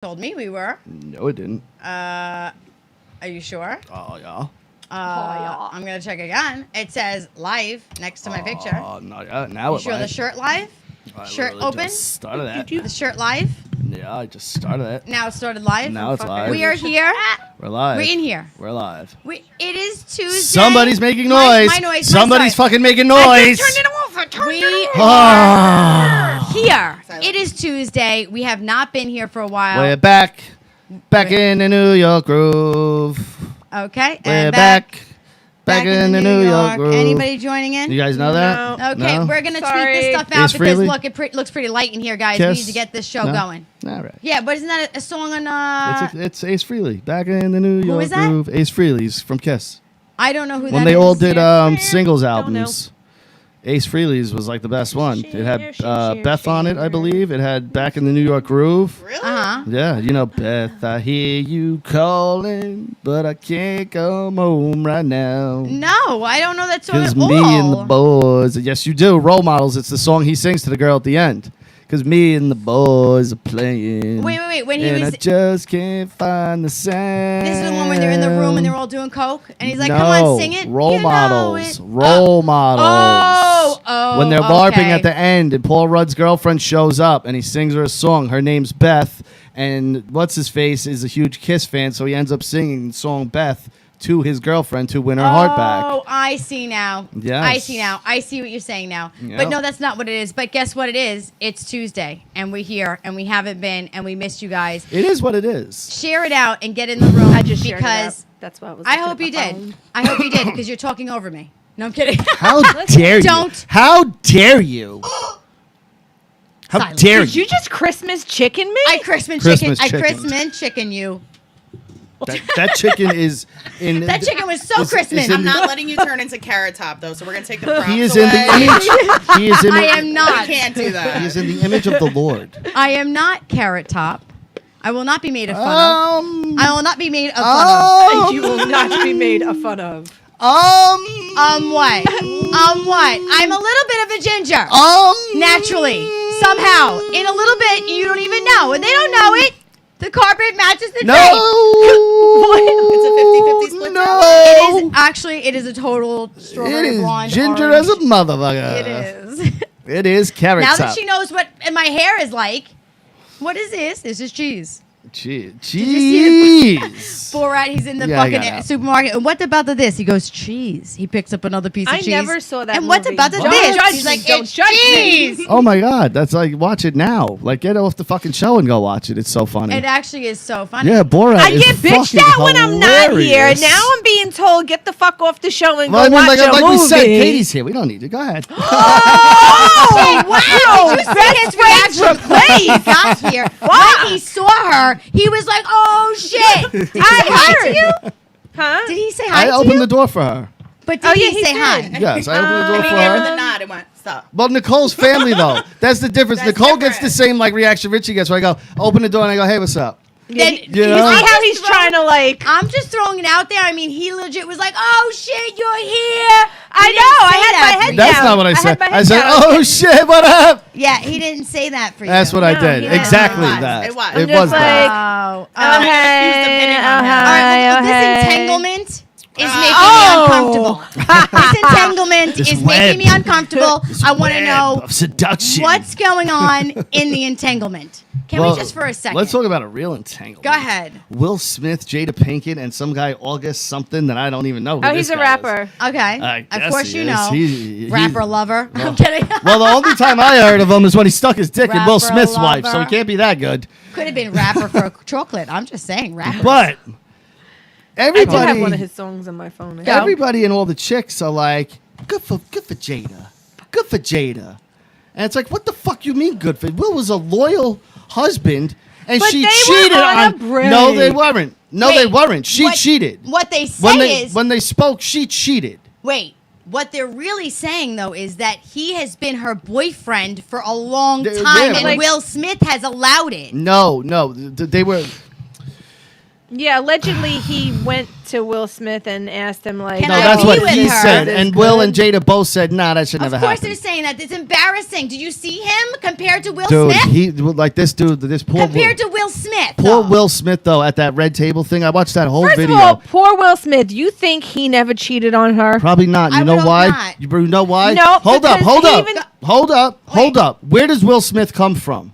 Told me we were. No, it didn't. Are you sure? Oh, yeah. I'm gonna check again. It says live next to my picture. Oh, no, yeah. Now You it sure might. the shirt live? I Shirt literally open? Just started that. The shirt live? Yeah, I just started it. Now it started live? Now it's live. We are here. We're live. We're in here. We're live. It is Tuesday. Somebody's making noise. My noise. Somebody's fucking making noise. I just turned it off. We are here. It is Tuesday. We have not been here for a while. We're back. Back in the New York groove. Okay. We're And back in the New York groove. Anybody joining in? You guys know that? No. Okay, No? we're going to tweet Sorry. this stuff out Ace because, Frehley? look, it looks pretty light in here, guys. Kiss? We need to get this show No? going. All right. Yeah, but isn't that a song on... It's Ace Frehley. Back in the New York is that? groove. Ace Frehley's from Kiss. I don't know who that is. When they all did Yeah. singles know. albums. Ace Frehley's was like the best one. It had Beth on it, I believe. It had Back in the New York Groove. Really? Uh-huh. Yeah, you know, Beth, I hear you calling, but I can't come home right now. No, I don't know that song Because at all. me and the boys, yes, you do. Role Models, it's the song he sings to the girl at the end. Because me and the boys are playing. Wait. When he and was... I just can't find the sound. This is the one where they're in the room and they're all doing coke? And he's like, no, come on, sing it. Role You know models. it. Role models. Oh, When they're LARPing okay. at the end and Paul Rudd's girlfriend shows up and he sings her a song. Her name's Beth. And what's his face is a huge Kiss fan, so he ends up singing the song Beth to his girlfriend to win her heart back. Oh, I see now. Yes. I see now. I see what you're saying now. Yep. But no, that's not what it is. But guess what it is? It's Tuesday, and we're here, and we haven't been, and we missed you guys. It is what it is. Share it out and get in the room. I just shared it because up. That's why I was. I looking hope at my you did. phone. I hope you did because you're talking over me. No, I'm kidding. How dare you? Don't. How dare you? How Silence. dare Did you just Christmas chicken me? I Christmas Christmas chicken. chicken. I Christmas chicken you. That chicken is in. That chicken was so is Christmas. in I'm not letting you turn into Carrot Top, though, so we're going to take the props He is away. in the image. He is in. I am not. We can't do that. He is in the image of the Lord. I am not Carrot Top. I will not be made of fun of. I will not be made of fun of. You will not be made a fun of. What? What? I'm a little bit of a ginger. Naturally. Somehow. In a little bit, you don't even know. And they don't know it. The carpet matches the No. drapes. It's a 50-50 split. No. It is actually, it is a total It strawberry is blonde. ginger orange. as a motherfucker. It is. It is carrot Now top. that she knows what my hair is like, what is this? This is cheese. Cheese. Borat, he's in the Yeah, I got fucking it. supermarket. And what about this? He goes, cheese. He picks up another piece of I cheese. never saw that And what's movie. about Don't this? judge He's me. like, Don't it's judge me. cheese. Oh my God, that's like watch it now. Like get off the fucking show and go watch it. It's so funny. It actually is so funny. Yeah, Borat. I is get bitched fucking at when I'm not here. hilarious. Now I'm being told get the fuck off the show and Well, I go mean, watch a like movie. we said, Katie's here. We don't need to. Go ahead. Oh, wow. Did you see Best his friends reaction when he replaced. got here? When he saw her, he was like, oh, shit. Did he say hi to you? Huh? Did he say hi I to opened you? the door for her. But Oh, did yeah, he he say did. hi? Yes, I opened the door He for gave her her. the nod and went, stop. Well, Nicole's family though. That's the difference. That's Nicole gets different. the same like reaction Richie gets. Where I go, open the door and I go, hey, what's up? Then, You You know? see how he's trying to like? I'm just throwing it out there. I mean, he legit was like, "Oh shit, you're here." I He know. didn't I say had that my for head you. That's down. not what I had said. my I head said, down. oh shit, what up? Yeah, he didn't say that for you. That's what I No, did. he didn't. Exactly It was. that. It was. It I'm was just that. Oh, Oh, He hey, used the pinning oh, on him. All right, well, hey, this oh, hey. entanglement is making Oh. me uncomfortable. This entanglement This is web. making me uncomfortable. I want to Web know of seduction. what's going on in the entanglement. Can Well, we just for a second? Let's talk about a real entanglement. Go ahead. Will Smith, Jada Pinkett, and some guy August something that I don't even know. Who Oh, this he's a guy is. rapper. Okay. I Of guess course he you is. know. He- Rapper lover. I'm kidding. Well, the only time I heard of him is when he stuck his dick in Will Rapper Smith's wife, so he lover. can't be that good. Could have been rapper for a chocolate. I'm just saying rapper. But I do have one of everybody, his songs on my phone. Go. everybody, and all the chicks are like, good for Jada, good for Jada, and it's like, what the fuck you mean good for? Will was a loyal husband, and But she they were cheated on a break. No, they weren't. No, they Wait, weren't. She what- cheated. What they say is when they spoke, she cheated. wait. What they're really saying though is that he has been her boyfriend for a long Yeah, time, yeah, and like- Will Smith has allowed it. No, they were. Yeah, allegedly he went to Will Smith and asked him like, Can No, I that's be what with he her? said. Is And good? Will and Jada both said, nah, that should never Of course happen. they're saying that. It's embarrassing. Did you see him compared to Will Dude, Smith? this poor Compared to Will Smith. Poor though. Will Smith, though, at that red table thing. I watched that whole First video. of all, poor Will Smith. You think he never cheated on her? Probably not. I You would know hope why? not. You know why? No, Hold up, because hold up. even- Hold up. Where does Will Smith come from?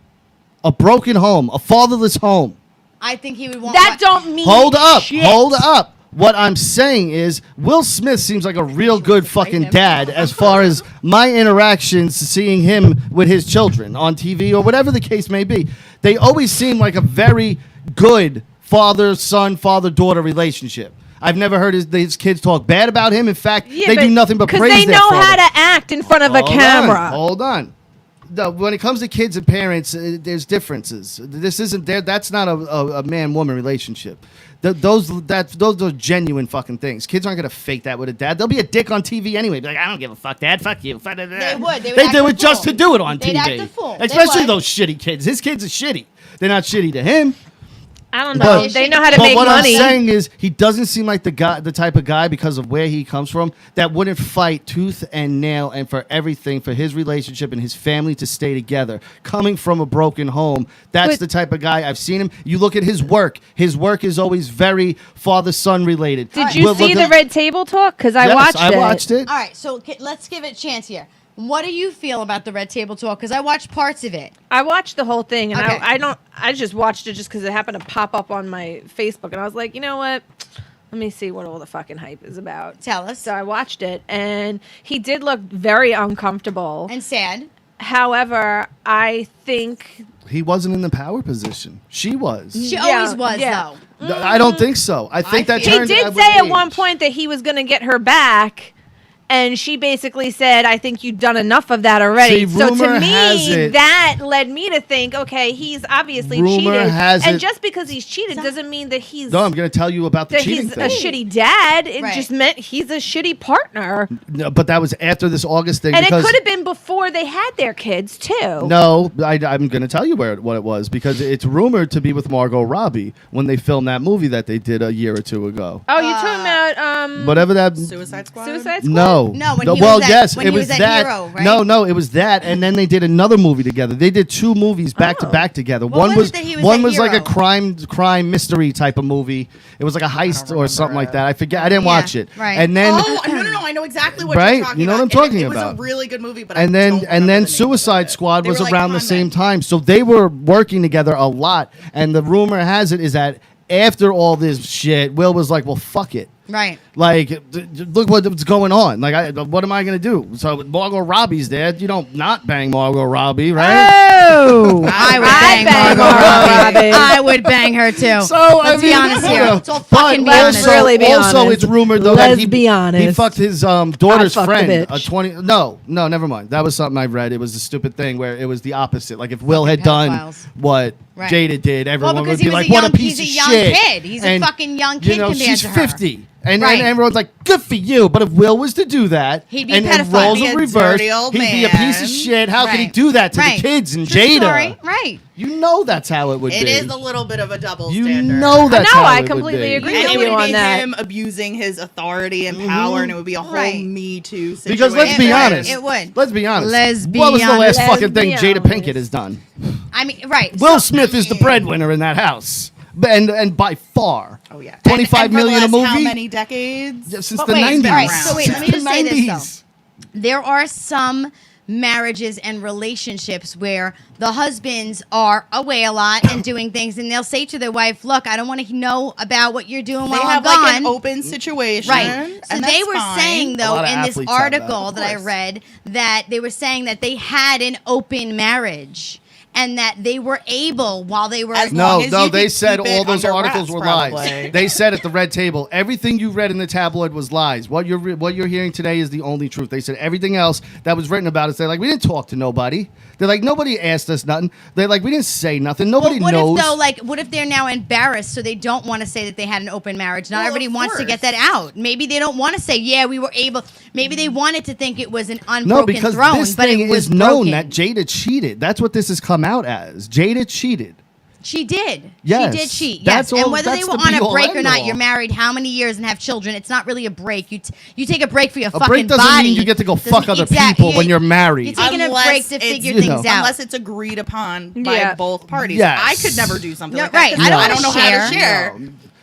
A broken home, a fatherless home. I think he would want That don't mean Hold up. shit. Hold up. What I'm saying is, Will Smith seems like a real good fucking dad as far as my interactions seeing him with his children on TV or whatever the case may be. They always seem like a very good father-son, father-daughter relationship. I've never heard his kids talk bad about him. In fact, they do nothing but praise they their know father. how to act in front of a camera. Hold on. No, when it comes to kids and parents, there's differences. This isn't there. That's not a man-woman relationship. Those are genuine fucking things. Kids aren't gonna fake that with a dad. They'll be a dick on TV anyway. Be like, I don't give a fuck, Dad. Fuck you. Fuck They would. They act do a it just fool. to do it on They'd TV. act a fool. They Especially would. those shitty kids. His kids are shitty. They're not shitty to him. I don't know. But- They know how to But make what money. I'm saying is, he doesn't seem like the type of guy, because of where he comes from, that wouldn't fight tooth and nail and for everything for his relationship and his family to stay together. Coming from a broken home, that's But- the type of guy I've seen him. You look at his work. His work is always very father-son related. Did you We'll see look the at- Red Table Talk? Because I Yes, watched I it. watched it. All right, so let's give it a chance here. What do you feel about the Red Table Talk? Because I watched parts of it. I watched the whole thing, and Okay. I just watched it just because it happened to pop up on my Facebook, and I was like, you know what? Let me see what all the fucking hype is about. Tell us. So I watched it, and he did look very uncomfortable. And sad. However, I think He wasn't in the power position. She was. She Yeah, always was, yeah. though. I don't think so. I think that feel- he turned did with say at age. one point that he was going to get her back. And she basically said, I think you've done enough of that already. See, So rumor to has me, it- that led me to think, okay, he's obviously Rumor cheated. has And it- just because he's cheated doesn't mean that he's No, I'm going to tell you about the that cheating he's thing. a shitty dad. It Right. just meant he's a shitty partner. No, but that was after this August thing. And it because could have been before they had their kids, too. No, I'm going to tell you what it was, because it's rumored to be with Margot Robbie when they filmed that movie that they did a year or two ago. Oh, you're talking about Whatever that. Suicide Squad. Suicide Squad? No. No, when No, he well, was at- yes, when it he was was at that. Hero, right? No, it was that, and then they did another movie together. They did two movies back to Oh. back together. What one was was it that he was one at was like a Hero? crime mystery type of movie. It was like a heist or remember something like it. that. I forget. I didn't Yeah, watch it. right. And then Oh, no! I know exactly what Right? you're talking You know what about. I'm talking It about. was a really good movie, but and I then don't remember the name of Suicide it. Squad They was were like around the same convicts. time. So they were working together a lot. And the rumor has it is that after all this shit, Will was like, well, fuck it. Right. Like, look what's going on. Like, what am I going to do? So Margot Robbie's there. You don't not bang Margot Robbie, right? Oh, I would I'd bang Margot Robbie. Robbie. I would bang her too. So Let's be honest here. Let's all fucking be but honest. also, Really be also honest. it's rumored though Let's that be he honest. fucked his daughter's I fucked a friend. bitch. 20. No, never mind. That was something I read. It was a stupid thing where it was the opposite. Like if Will had done pedophiles. what Right. Jada did, everyone because would he be was like, a "What young- a piece he's of a young shit!" kid. He's a fucking young kid You know, compared she's to her. 50. And Right. everyone's like, good for you. But if Will was to do that, He'd be a and pedophile. roles He'd of be a reverse, dirty old he'd be a piece of man. shit. How could he Right. do that to Right. the kids and True Jada? story. Right. You know that's how it would be. It is a little bit of a double You standard. know that's No, how I it would completely be. agree And with it you would on be that. him abusing his authority and power, and it would be a whole Right. Me Too situation. Because let's be It would. honest. It would. Let's be honest. Let's be What was the last honest. fucking thing Let's be Jada honest. Pinkett has done? I mean, right. Will So- Smith is the breadwinner in that house. And by far. Oh yeah, 25 and for the million a last How movie? many decades? Since But the wait, 90s. all right, so wait, let me Since just say the this, 90s. There are some marriages and relationships where the husbands are away a lot and doing things, and they'll say to their wife, "Look, I don't want to know about what you're doing They while have I'm like an gone." open situation, Right. So and they that's were fine. saying, A though, lot of in this athletes have that. article Of that I course. read, that they were saying that they had an open marriage and that they were able, while they were As long No, as no, you they can said keep all it those under articles wraps, were probably. lies. They said at the red table, everything you read in the tabloid was lies. What you're hearing today is the only truth. They said everything else that was written about us. They're like, we didn't talk to nobody. They're like, nobody asked us nothing. They're like, we didn't say nothing. Nobody what knows. if though, like, what if they're now embarrassed, so they don't want to say that they had an open marriage? Not Well, everybody of wants to get that course. out. Maybe they don't want to say, "Yeah, we were able." Maybe they wanted to think it was an unbroken no, because throne, this but thing it was is known broken. that Jada cheated. That's what this has come out as. Jada cheated. She did. Yes. She did cheat. That's Yes. And all- whether they that's were the on a be-all, break or not, end-all. you're married how many years and have children. It's not really a break. You take a break for your fucking break doesn't body. mean you get to go Doesn't- fuck other exactly. people when you're married. You're taking Unless a break to it's, figure you things know. out. Unless it's agreed upon by Yeah. both parties. Yes. I could never do something No, like that. right. 'cause I don't I wanna don't know how share. to share.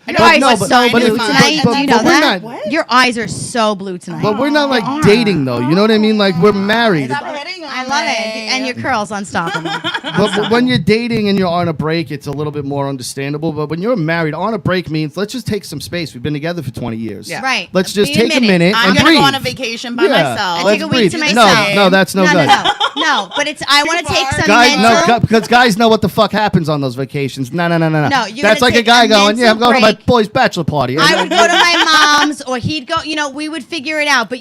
I Your don't eyes know are what so sign blue is tonight. mine. Do you know but we're that? not- Your eyes are so blue tonight. But we're not like They are. dating though. You know what I mean? Like we're married. Stop hitting on I love me. it. And your curls unstoppable. But when you're dating and you're on a break, it's a little bit more understandable. But when you're married, on a break means let's just take some space. We've been together for 20 years. Yeah. Right. Let's just Be take a minute I'm and gonna breathe. go on a vacation by Yeah. myself. I Let's take a week to breathe. myself. No, that's no good. No, but it's. I want to take some Guys, mental. because guys know what the fuck happens on those vacations. No. No, you're That's gonna like a take guy a going, "Yeah, I'm mental going to my break. boy's bachelor party." I would go to my mom's, or he'd go. We would figure it out. But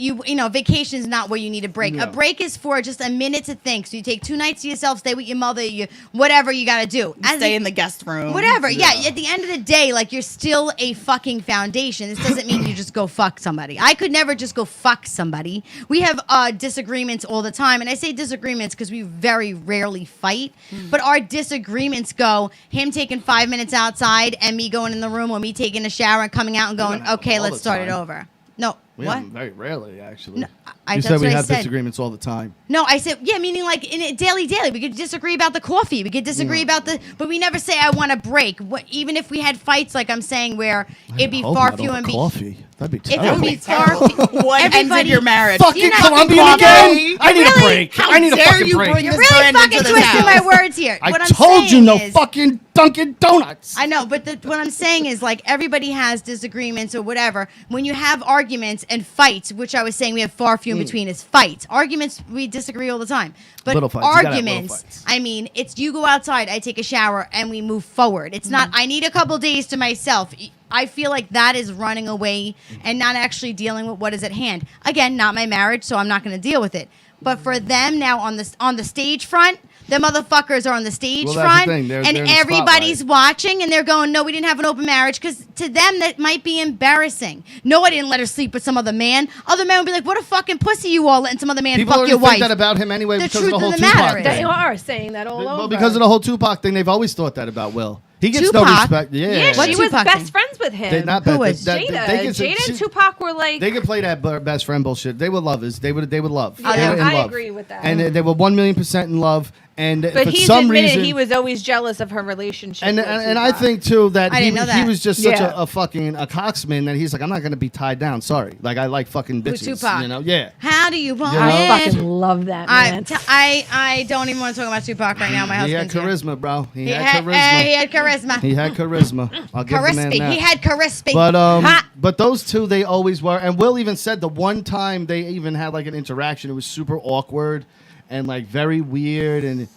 vacation is not where you need a break. No. A break is for just a minute to think. So you take 2 nights to yourself, stay with your mother, whatever you got to do. Stay in the guest room. Whatever. Yeah. At the end of the day, like you're still a fucking foundation. This doesn't mean you just go fuck somebody. I could never just go fuck somebody. We have disagreements all the time, and I say disagreements because we very rarely fight. But our disagreements go him taking 5 minutes outside and me going in the room, or me taking a shower and coming out and going, don't have okay, them all let's the start it time. over. No. We What? have them very rarely, actually. No, you that's said we what I have said. disagreements all the time. No, I said, yeah, meaning like in a daily. We could disagree about the coffee. We could disagree about but we never say I want a break. Even if we had fights, like I'm saying, where it'd be Hope far not few over and be. coffee. That'd be If it terrible. would be far few. What ended Everybody- your marriage? Fucking You know, Colombian you know- again? I need a Really? break. How I need a dare fucking you break. bring You're this really brand fucking into this twisting house. my words here. I What I'm told you saying no is- fucking Dunkin' Donuts. I know, but what I'm saying is like everybody has disagreements or whatever. When you have arguments and fights, which I was saying we have far few in between, is fights. Arguments, we disagree all the time. But Little fights. You gotta have little arguments, fights. I mean, it's you go outside, I take a shower, and we move forward. It's not, I need a couple days to myself. I feel like that is running away and not actually dealing with what is at hand. Again, not my marriage, so I'm not going to deal with it. But for them now on the stage front, the motherfuckers are on the stage Well, that's the front, thing. They're and in the everybody's spotlight. watching, and they're going, "No, we didn't have an open marriage," because to them that might be embarrassing. No, I didn't let her sleep with some other man. Other men would be like, "What a fucking pussy you all letting some other man People fuck already your think wife." that about him anyway The because of the truth whole of the matter Tupac is- They thing. are saying that all over. Well, because of the whole Tupac thing, they've always thought that about Will. He gets no Tupac? respect. Yeah, Yeah, What she was Tupac best thing? friends with him. They're not Who bad. was? Jada. Jada and Tupac were like. They could play that best friend bullshit. They were lovers. They would love. Yeah, They were in I love. agree with that. And they were 1,000,000% in love. And but for he's some admitted reason, he was always jealous of her relationship. And with and I Tupac. think too that I he didn't know that. was just such Yeah. a fucking cocksman that he's like, I'm not gonna be tied down. Sorry, like I like fucking Who, bitches. Tupac? You know, yeah. How do you want You know? I it? fucking love that man. I don't even want to talk about Tupac right now. My He had husband's here. charisma, bro. He He had charisma. he had charisma. He had charisma. I'll give the man Crispy. that. He had crispy. But but those two they always were. And Will even said the one time they even had like an interaction, it was super awkward and like very weird and.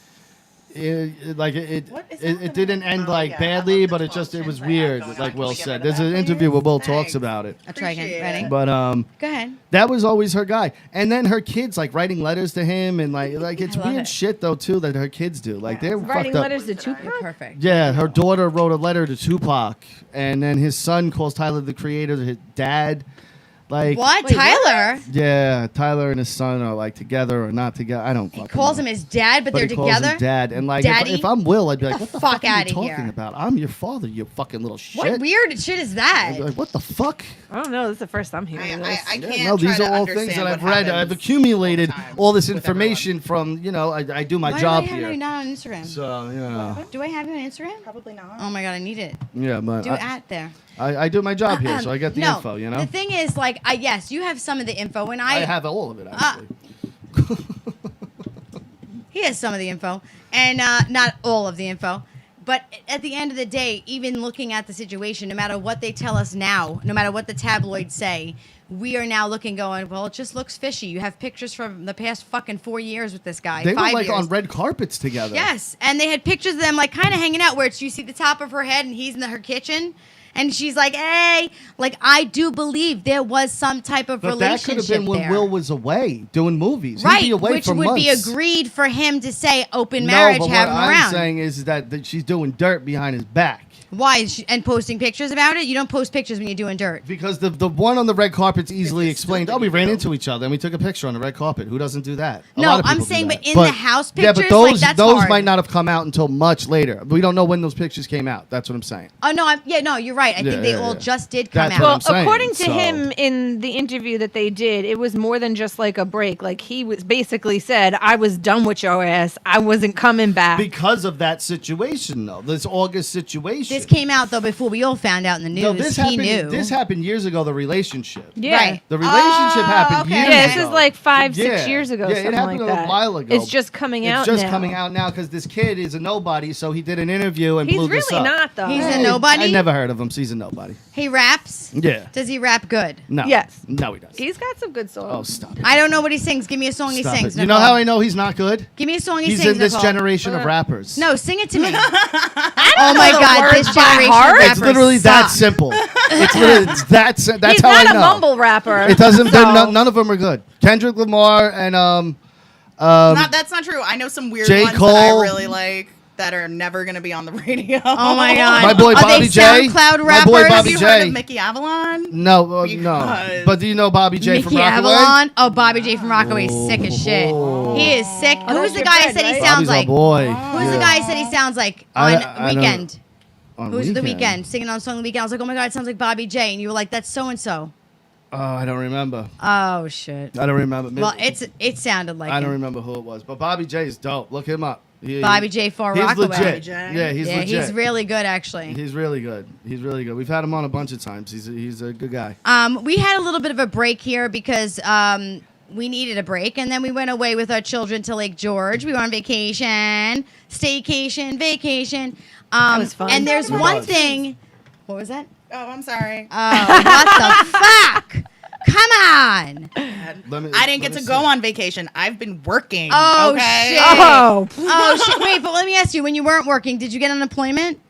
It didn't end like badly, but it was weird. Like Will said, there's an interview where Will talks about it. I'll try again. Ready? But Go ahead. that was always her guy. And then her kids like writing letters to him and like it's love weird it. shit though too that her kids do. Like they're Writing fucked up. letters to Tupac. You're perfect. Yeah, her daughter wrote a letter to Tupac, and then his son calls Tyler the Creator his dad. Like What? Wait, Tyler? Yeah, Tyler and his son are like together or not together. I don't fucking Calls know. him his dad, but But they're he calls together? him dad, and like Daddy? if I'm Will, I'd be like, "What the fuck are you outta talking here. about? I'm your father, you fucking little shit." What weird shit is that? I'd be like, what the fuck? I don't know. This is the first I'm hearing this. I Yeah, can't. no, these try are to all things understand that I've what read. happens I've accumulated all the time all this with information from I do my Why job do I have you here. not on Instagram? So Do I have you on Instagram? Probably not. Oh my god, I need it. yeah, but Do at there. I do my job here, so I get the No, info. You know, The thing is, like, yes, you have some of the info. When I have all of it actually. He has some of the info, and not all of the info. But at the end of the day, even looking at the situation, no matter what they tell us now, no matter what the tabloids say, we are now looking, going, well, it just looks fishy. You have pictures from the past fucking 4 years with this guy. They were 5 like years. on red carpets together. Yes, and they had pictures of them like kind of hanging out where it's you see the top of her head and he's in her kitchen. And she's like, hey, like, I do believe there was some type of But that relationship could have been when there. Will was away doing movies. Right, He'd be away which for would be months. agreed for him to say open marriage, no, but have what him I'm around. saying is that she's doing dirt behind his back. Why? And posting pictures about it? You don't post pictures when you're doing dirt. Because the one on the red carpet's easily explained. Oh, we ran into each other and we took a picture on the red carpet. Who doesn't do that? A No, lot of I'm people do saying, that. but in the house Yeah, pictures, but those like, that's those hard. might not have come out until much later. We don't know when those pictures came out. That's what I'm saying. Oh no, no, you're right. I Yeah, think they yeah, all yeah. just did come That's out. what Well, I'm saying, according to so- him in the interview that they did, it was more than just like a break. Like he was basically said, "I was done with your ass. I wasn't coming back." Because of that situation, though, this August situation. This came out though before we all found out in the news. No, this he happened. knew. This happened years ago. The relationship. Yeah. Right. The relationship happened okay. years Yeah, ago. this is like 5-6 Yeah. years ago. Yeah, something it happened like a that. while ago. It's just coming out. It's just now. coming out now because this kid is a nobody. So he did an interview and He's blew this really up. not though. He's a Hey, nobody? I never heard of him. So he's a nobody. He raps. Yeah. Does he rap good? No. Yes. No, he doesn't. He's got some good songs. Oh, stop it. I don't know what he sings. Give me a song he Stop sings. it. You know Nicole. how I know he's not good? Give me a song he He's sings. in this Nicole. generation of rappers. No, sing it to me. Oh my the God, words this by generation heart? of It's rappers literally that suck. simple. It's literally that's He's how I not know. a mumble rapper. It doesn't. so- None of them are good. Kendrick Lamar and That's not true. I know some weird J. ones that Cole. I really like that are never going to be on the radio. Oh my God. my boy Are Bobby they J. SoundCloud My rappers? boy Have Bobby you heard J. of Mickey Avalon? No, no. Because- But do you know Bobby J from Mickey Rockaway? Avalon. Oh, Bobby J from Rockaway is sick as shit. He is sick. Oh, Who's that's the your guy friend, said he right? sounds Bobby's our like? boy. Who's the guy said he sounds like I on don't- Weekend? On Who's the Weekend singing on Song of the Weekend? I was like, oh my God, it sounds like Bobby J. And you were like, that's so and so. Oh, I don't remember. Oh shit. I don't remember. Well, it sounded like I don't him. remember who it was, but Bobby J is dope. Look him up. Bobby J. Far He's Rockaway. legit. J. Yeah, he's Yeah, legit. he's really good actually. He's really good. He's really good. We've had him on a bunch of times. He's a good guy. We had a little bit of a break here because we needed a break, and then we went away with our children to Lake George. We went on vacation, staycation, vacation. was fun. And there's It one was. thing. What was that? Oh, I'm sorry. Oh, what the fuck? Come on. I didn't get to go on vacation. I've been working. Oh, okay? shit. Oh, Oh shit! Wait, but let me ask you: when you weren't working, did you get unemployment?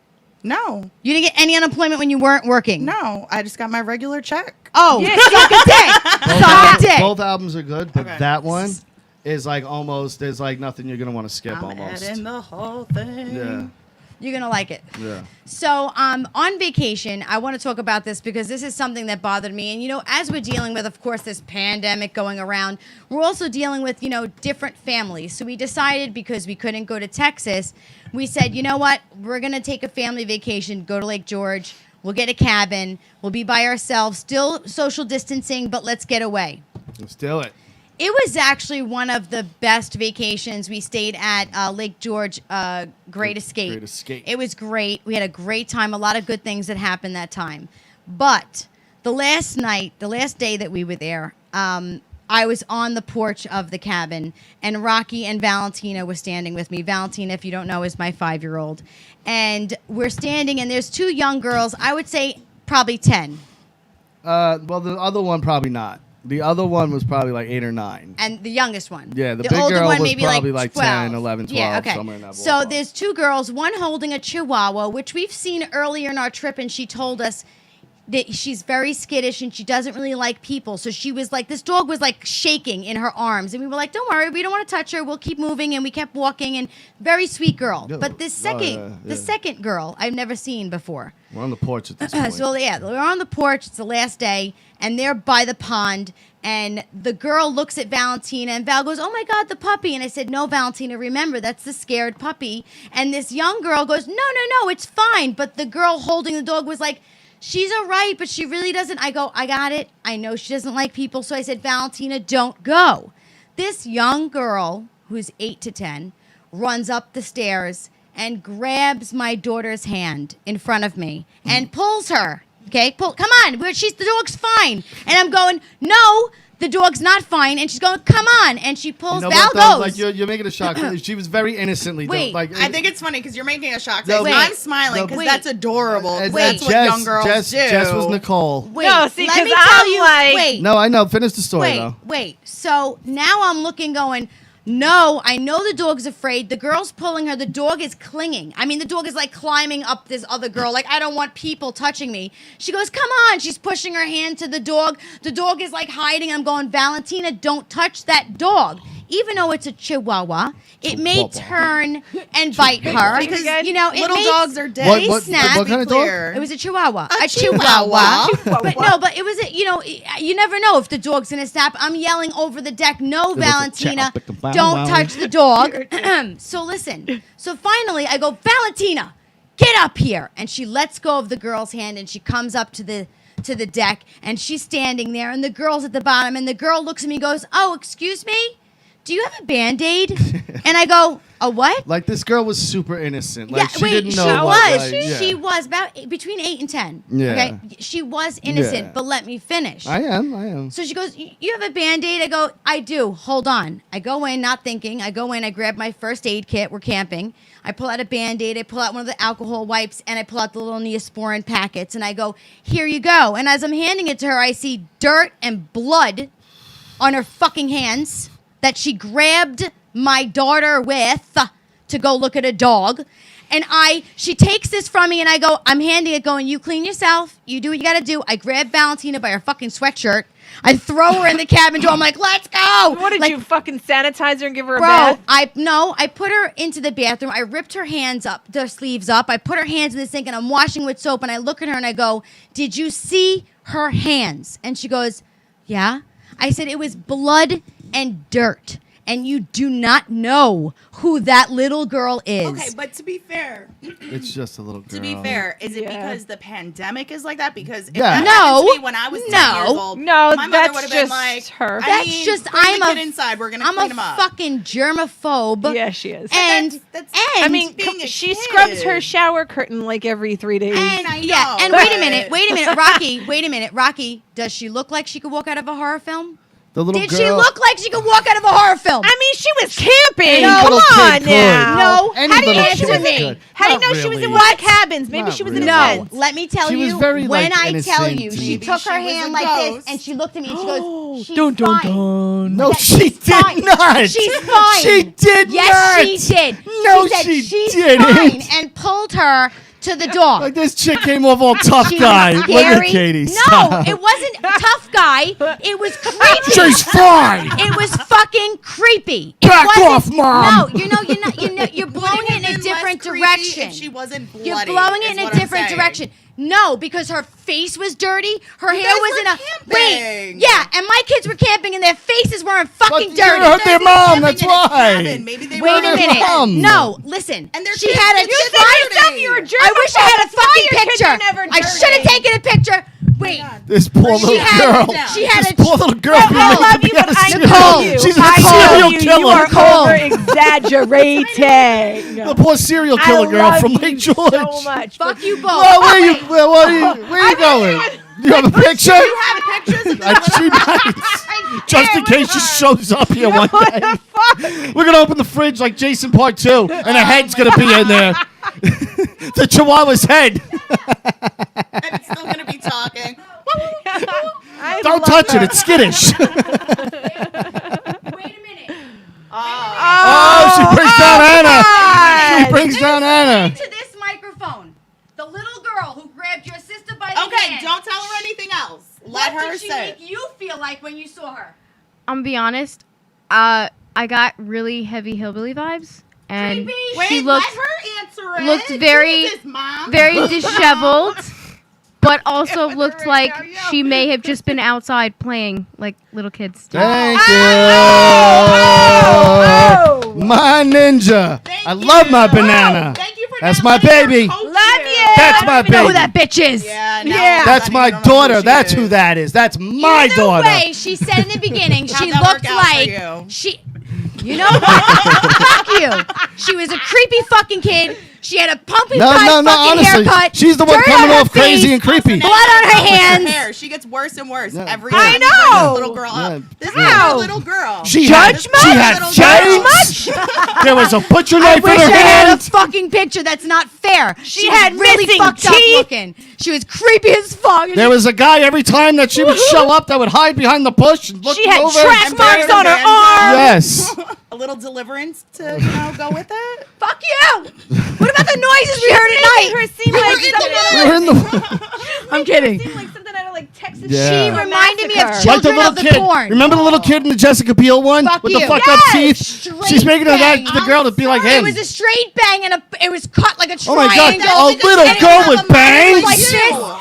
No, You didn't get any unemployment when you weren't working. no. I just got my regular check. Oh, Yeah. suck a dick. Suck a dick. Both albums are good, but Okay. that one is like almost. There's like nothing you're gonna want to skip. I'm Almost. adding the whole thing. Yeah. You're gonna like it. Yeah. So, on vacation, I want to talk about this because this is something that bothered me. And, as we're dealing with, of course, this pandemic going around, we're also dealing with, different families. So we decided, because we couldn't go to Texas, we said, you know what? We're going to take a family vacation, go to Lake George. We'll get a cabin. We'll be by ourselves, still social distancing, but let's get away. Let's do it. It was actually one of the best vacations. We stayed at Lake George, Great Escape. Great Escape. It was great. We had a great time. A lot of good things that happened that time. But the last day that we were there, I was on the porch of the cabin, and Rocky and Valentina were standing with me. Valentina, if you don't know, is my 5-year-old. And we're standing, and there's 2 young girls, I would say probably 10. Well, the other one probably not. The other one was probably like 8 or 9. And the youngest one. Yeah, the big older girl one was maybe probably like like 10, 12. 11, 12, Yeah, okay. somewhere in that So ballpark. there's 2 girls, one holding a chihuahua, which we've seen earlier in our trip, and she told us that she's very skittish and she doesn't really like people. So she was like, this dog was like shaking in her arms. And we were like, don't worry, we don't want to touch her. We'll keep moving. And we kept walking, and very sweet girl. Yeah. But this second, the second girl I've never seen before. We're on the porch at this point. So yeah, we're on the porch. It's the last day, and they're by the pond. And the girl looks at Valentina, and Val goes, "Oh my God, the puppy!" And I said, "No, Valentina, remember that's the scared puppy." And this young girl goes, "No, no, no, it's fine." But the girl holding the dog was like, "She's all right, but she really doesn't." I go, "I got it. I know she doesn't like people." So I said, "Valentina, don't go." This young girl, who's 8 to 10, runs up the stairs and grabs my daughter's hand in front of me and pulls her. Okay, come on. The dog's fine. And I'm going, no, the dog's not fine. And she's going, come on. And she pulls. You know Val what, though? goes. Like you're making a shock. She was very innocently. Wait, like I think it's funny because you're making a shock No, face. wait. I'm smiling No, because wait. that's adorable. 'cause Wait. that's what young girls do. Jess was Nicole. Wait, No, see, let 'cause me tell I'm you. like- Wait, No, I know. Finish the story though. wait. So now I'm looking, going, no, I know the dog's afraid. The girl's pulling her. The dog is clinging. I mean, the dog is like climbing up this other girl. Like, I don't want people touching me. She goes, come on. She's pushing her hand to the dog. The dog is like hiding. I'm going, Valentina, don't touch that dog. even though it's a Chihuahua, it may turn and bite her Because you know, it little may, dogs are dead. They What snap. kind of dog? It was a Chihuahua. A Chihuahua. But it was you never know if the dog's gonna snap. I'm yelling over the deck, no, Valentina, don't touch the dog. So listen. So finally I go, Valentina, get up here. And she lets go of the girl's hand and she comes up to the deck and she's standing there and the girl's at the bottom and the girl looks at me and goes, oh, excuse me? Do you have a Band-Aid? And I go, a what? Like this girl was super innocent. Like she wait, didn't know she what, was. like, yeah. She was between 8 and 10. Yeah. Okay, she was innocent, Yeah. but let me finish. I am. So she goes, you have a Band-Aid? I go, I do. Hold on. I go in, not thinking. I go in, I grab my first aid kit. We're camping. I pull out a Band-Aid. I pull out one of the alcohol wipes, and I pull out the little Neosporin packets. And I go, here you go. And as I'm handing it to her, I see dirt and blood on her fucking hands that she grabbed my daughter with to go look at a dog. And she takes this from me and I go, I'm handing it going, you clean yourself. You do what you got to do. I grab Valentina by her fucking sweatshirt. I throw her in the cabin door. I'm like, let's go. What did you fucking sanitize her and give her a Bro, bath? I put her into the bathroom. I ripped her hands up, the sleeves up. I put her hands in the sink and I'm washing with soap. And I look at her and I go, did you see her hands? And she goes, yeah. I said, it was blood and dirt. And you do not know who that little girl is. Okay, but to be fair, It's just a little girl. is it Yeah. because the pandemic is like that? Because if Yeah. that No. happened to me when I was 10 years old, No, my mother that's would have been just like, her. That's just I'm a a kid inside. We're gonna I'm clean a him up. fucking germaphobe. Yeah, she is. And That's- and I mean, being a she kid. scrubs her shower curtain like every 3 days. and I yeah, know, and but- wait a minute, Rocky, does she look like she could walk out of a horror film? The little Did girl. she look like she could walk out of a horror film? I mean, she was camping. Any Come little on kid now. could. No. Any How do you little know she kid was could. How do you Not know she was in really. one of the cabins? Maybe Not she was really. in a No, tent. let me tell She was you, very, when like, I tell innocent you, and- she Maybe took she her was hand a like ghost. this, and she looked at me, and she goes, she's Dun, dun, fine. dun. No, she did fine. not. She's fine. She did yes, not. she did. No, she said she she's didn't. fine, and pulled her to the door. Like this chick came off all tough She guy. was Look at scary. Katie. No, Stop. it wasn't tough guy. It was creepy. She's fine. It was fucking creepy. It Back wasn't- off, Mom. No, you're blowing it in a different direction. If she wasn't bloody, You're blowing it is in a what I'm different saying. direction. No, because her face was dirty. Her hair guys was were in a camping. yeah, and my kids were camping and their faces weren't fucking But dirty. you hurt their mom. Camping That's in a cabin. why. Maybe they Wait were a minute. Mom. No, listen. And their she kids had a did get I dirty. wish I had a fucking your kids picture. are never I should have dirty. taken a picture. Wait. This poor little had- girl. she had this a- poor little girl. I being love made to you, be a but I serial- know you. She's a I know serial you. killer. You are Nicole. over-exaggerating. The poor serial I killer girl love from you Lake George. so much. Fuck you both. Well, where you going? You have a picture? You have pictures of She might. Just in case she shows up here one day. We're going to open the fridge like Jason Part 2, and a head's going to be in there. The Chihuahua's head. and it's still gonna be talking. Don't touch it. It's skittish. Wait a minute. Oh, she brings down Anna. She brings down Anna. Into this microphone. The little girl who grabbed your sister by the Okay, hand. don't tell her anything else. Let What her did she say. make you feel like when you saw her? I'm gonna be honest. I got really heavy hillbilly vibes, and Creepy. she Wait, looked let her answer it. looked very- Jesus, Mom. very disheveled, but also looked like she may have just been outside playing like little kids do. Thank you. Oh. My ninja. Thank I love my you. banana. Thank you for That's not my letting her baby. coach Love you. That's I my don't even know who baby. that bitch is. Yeah, no, Yeah. That's I my don't know who daughter. she That's is. who that is. That's my Either daughter. way, she said in the beginning she How'd that looked work out for like you? she. You know what? Fuck you. She was a creepy fucking kid. She had a pumpkin pie fucking honestly, haircut. she's the one dirt coming on her off crazy face, and creepy. blood on her Her hands. hair. She gets worse and worse Yeah. every I time. you bring know. this little girl up. Yeah. This is How? a little girl. She had Little chains. There was a butcher I knife in wish her I had a hand. fucking picture. That's not fair. She was had really missing fucked up teeth. looking. She was creepy as fuck. There was a guy every time that she would show up that would hide behind the bush and look She had over. track And marks bear on her hands. arm. Yes. A little deliverance to go with it. Fuck you. What about the noises we heard at Making night? her seem like We're in the. I'm kidding. seem like something out of like Texas This is Yeah. She a reminded me of massacre. Like the children little of the kid. corn. Remember the little kid in the Jessica Biel one Fuck with you. the fucked up Yes, teeth? straight She's making it bang. the girl to be like him. It was a straight bang and it was cut like a Oh triangle. my God, a And little it girl was with like bangs? this,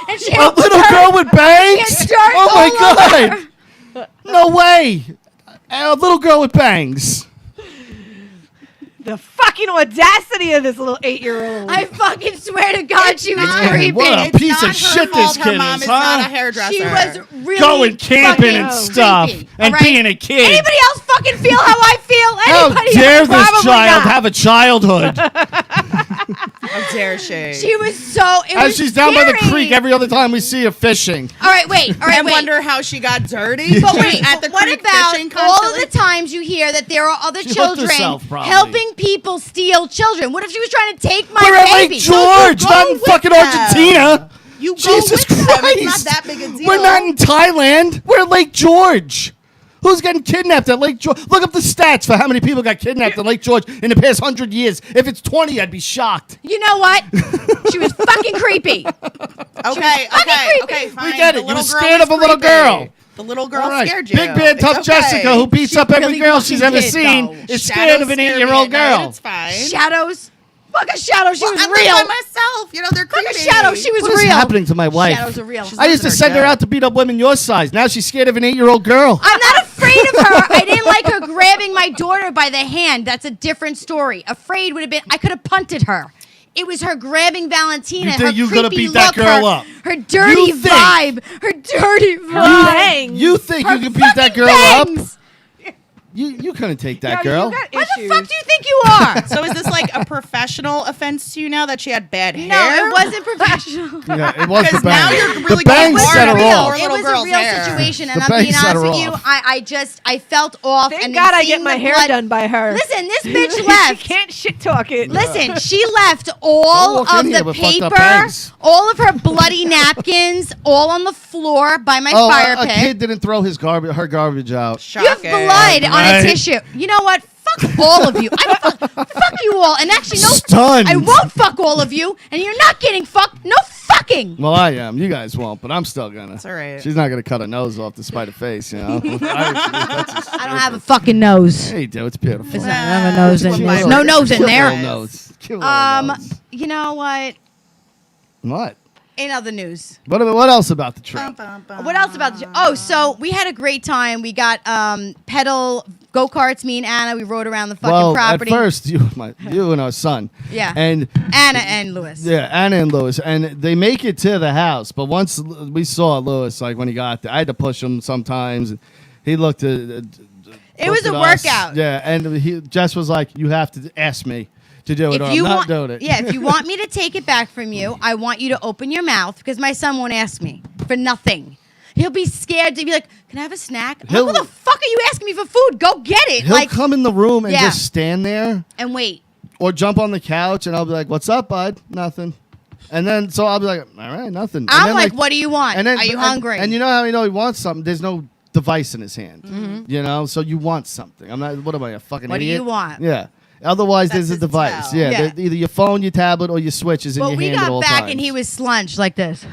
and she A had little dirt. girl with bangs? She had dirt Oh my all over God. No way. A little girl with bangs. The fucking audacity of this little 8-year-old. I fucking swear to God, she was Man, creepy. what a It's piece not of her shit fault this her kid mom is, is not a huh? hairdresser. She was really Going camping and fucking stuff creepy, and all right? being a kid. Anybody else fucking feel how I feel? How Anybody dare else? this Probably child not. have a childhood? How dare she? She was so. It As was she's down by the scary. creek every other time we see her fishing. All right, wait. All right, and wait. wonder how she got dirty. But She was wait, at the what creek about fishing all of constantly? the times you hear that there are other She hooked children herself, probably. helping people steal children? What if she was trying to take my We're at baby? Lake George, go not in with fucking them. Argentina. You go Jesus with them. Christ. It's not that big a deal. We're not in Thailand. We're at Lake George. Who's getting kidnapped at Lake George? Look up the stats for how many people got kidnapped at Lake George in the past 100 years. If it's 20, I'd be shocked. You know what? She was fucking creepy. Okay, creepy. fine. We get The it. You little were girl scared was of a little creepy. girl. The little girl All right. scared you. Big bad tough It's okay. Jessica, who beats She up every really girl she's fucking ever did, seen, though. is Shadows scared of an scare me 8-year-old at night, girl. It's fine. Shadows. Fuck a shadow. She Well, was I live real. by myself. You know, they're Fuck creepy. a shadow. She was What is real. happening to my wife? Shadows are real. I used to send her out to beat up women your size. Now she's scared of an 8-year-old girl. I'm not afraid of her. I didn't like her grabbing my daughter by the hand. That's a different story. Afraid would have been, I could have punted her. It was her grabbing Valentina. You her think you could have creepy beat that look, girl her, up? Her dirty You think- vibe. Her dirty vibe. Bang. You think you can beat that girl Bangs. up? You couldn't take that Yo, girl. You got What the issues. fuck do you think you are? So is this like a professional offense to you now that she had bad hair? No, it wasn't professional. Yeah, it was the Because now bangs. you're The really bangs going set her hard. off. Poor It little was girl's a real hair. situation, and The I'm being bangs set honest her with you. off. I felt off. Thank and God I seeing get my the hair blood- done by her. Listen, this bitch She left. can't shit talk it. Listen, she left all walk in of here the with fucked up paper, bangs. all of her bloody napkins, all on the floor by my fire a pit. kid didn't throw her garbage out. You have Shocking. blood on Right. a tissue. You know what? Fuck all of you. Fuck you all. And actually, no, Stunned. I won't fuck all of you. And you're not getting fucked. No fucking. Well, I am. You guys won't, but I'm still gonna. That's all right. She's not gonna cut her nose off despite her face, you know. I don't have a fucking nose. Yeah, you do. It's beautiful. Listen, I have a nose in Cute there. little- No nose in Cute there. little nose. Cute little nose. You know what? What? In other news. What else about the trip? What else about the Oh, so we had a great time. We got pedal go-karts, me and Anna. We rode around the fucking Well, property. at first, you and our son. Yeah. And Anna and Lewis. yeah, Anna and Lewis, and they make it to the house. But once we saw Lewis, like when he got there, I had to push him sometimes. And he looked at. It was a us. workout. Yeah, and Jess was like, "You have to ask me to do it, or I'm not doing it." Yeah, if you want me to take it back from you, I want you to open your mouth because my son won't ask me for nothing. He'll be scared to be like, "Can I have a snack?" I'm like, what the fuck are you asking me for food? Go get it. He'll Like, come in the room and Yeah. just stand there, and wait. or jump on the couch, and I'll be like, "What's up, bud?" Nothing. And then so I'll be like, "All right, nothing." And I'm then, like, "What do you want? And then, Are you hungry?" And you know how you know he wants something? There's no device in his hand. Mm-hmm. You know, so you want something. I'm not. What am I, a fucking What do idiot? you want? Yeah. Otherwise, That's there's a his device. tell. Yeah. Yeah. Either your phone, your tablet, or your switch is in But your we hand at got all back times. and he was slunched like this.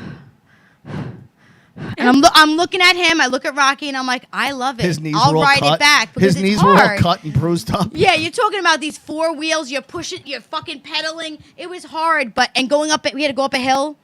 And I'm looking at him. I look at Rocky and I'm like, I love it. His knees I'll were all ride cut. it back because His it's knees hard. were all cut and bruised up. Yeah, you're talking about these 4 wheels. You're pushing. You're fucking pedaling. It was hard, and going up. We had to go up a hill.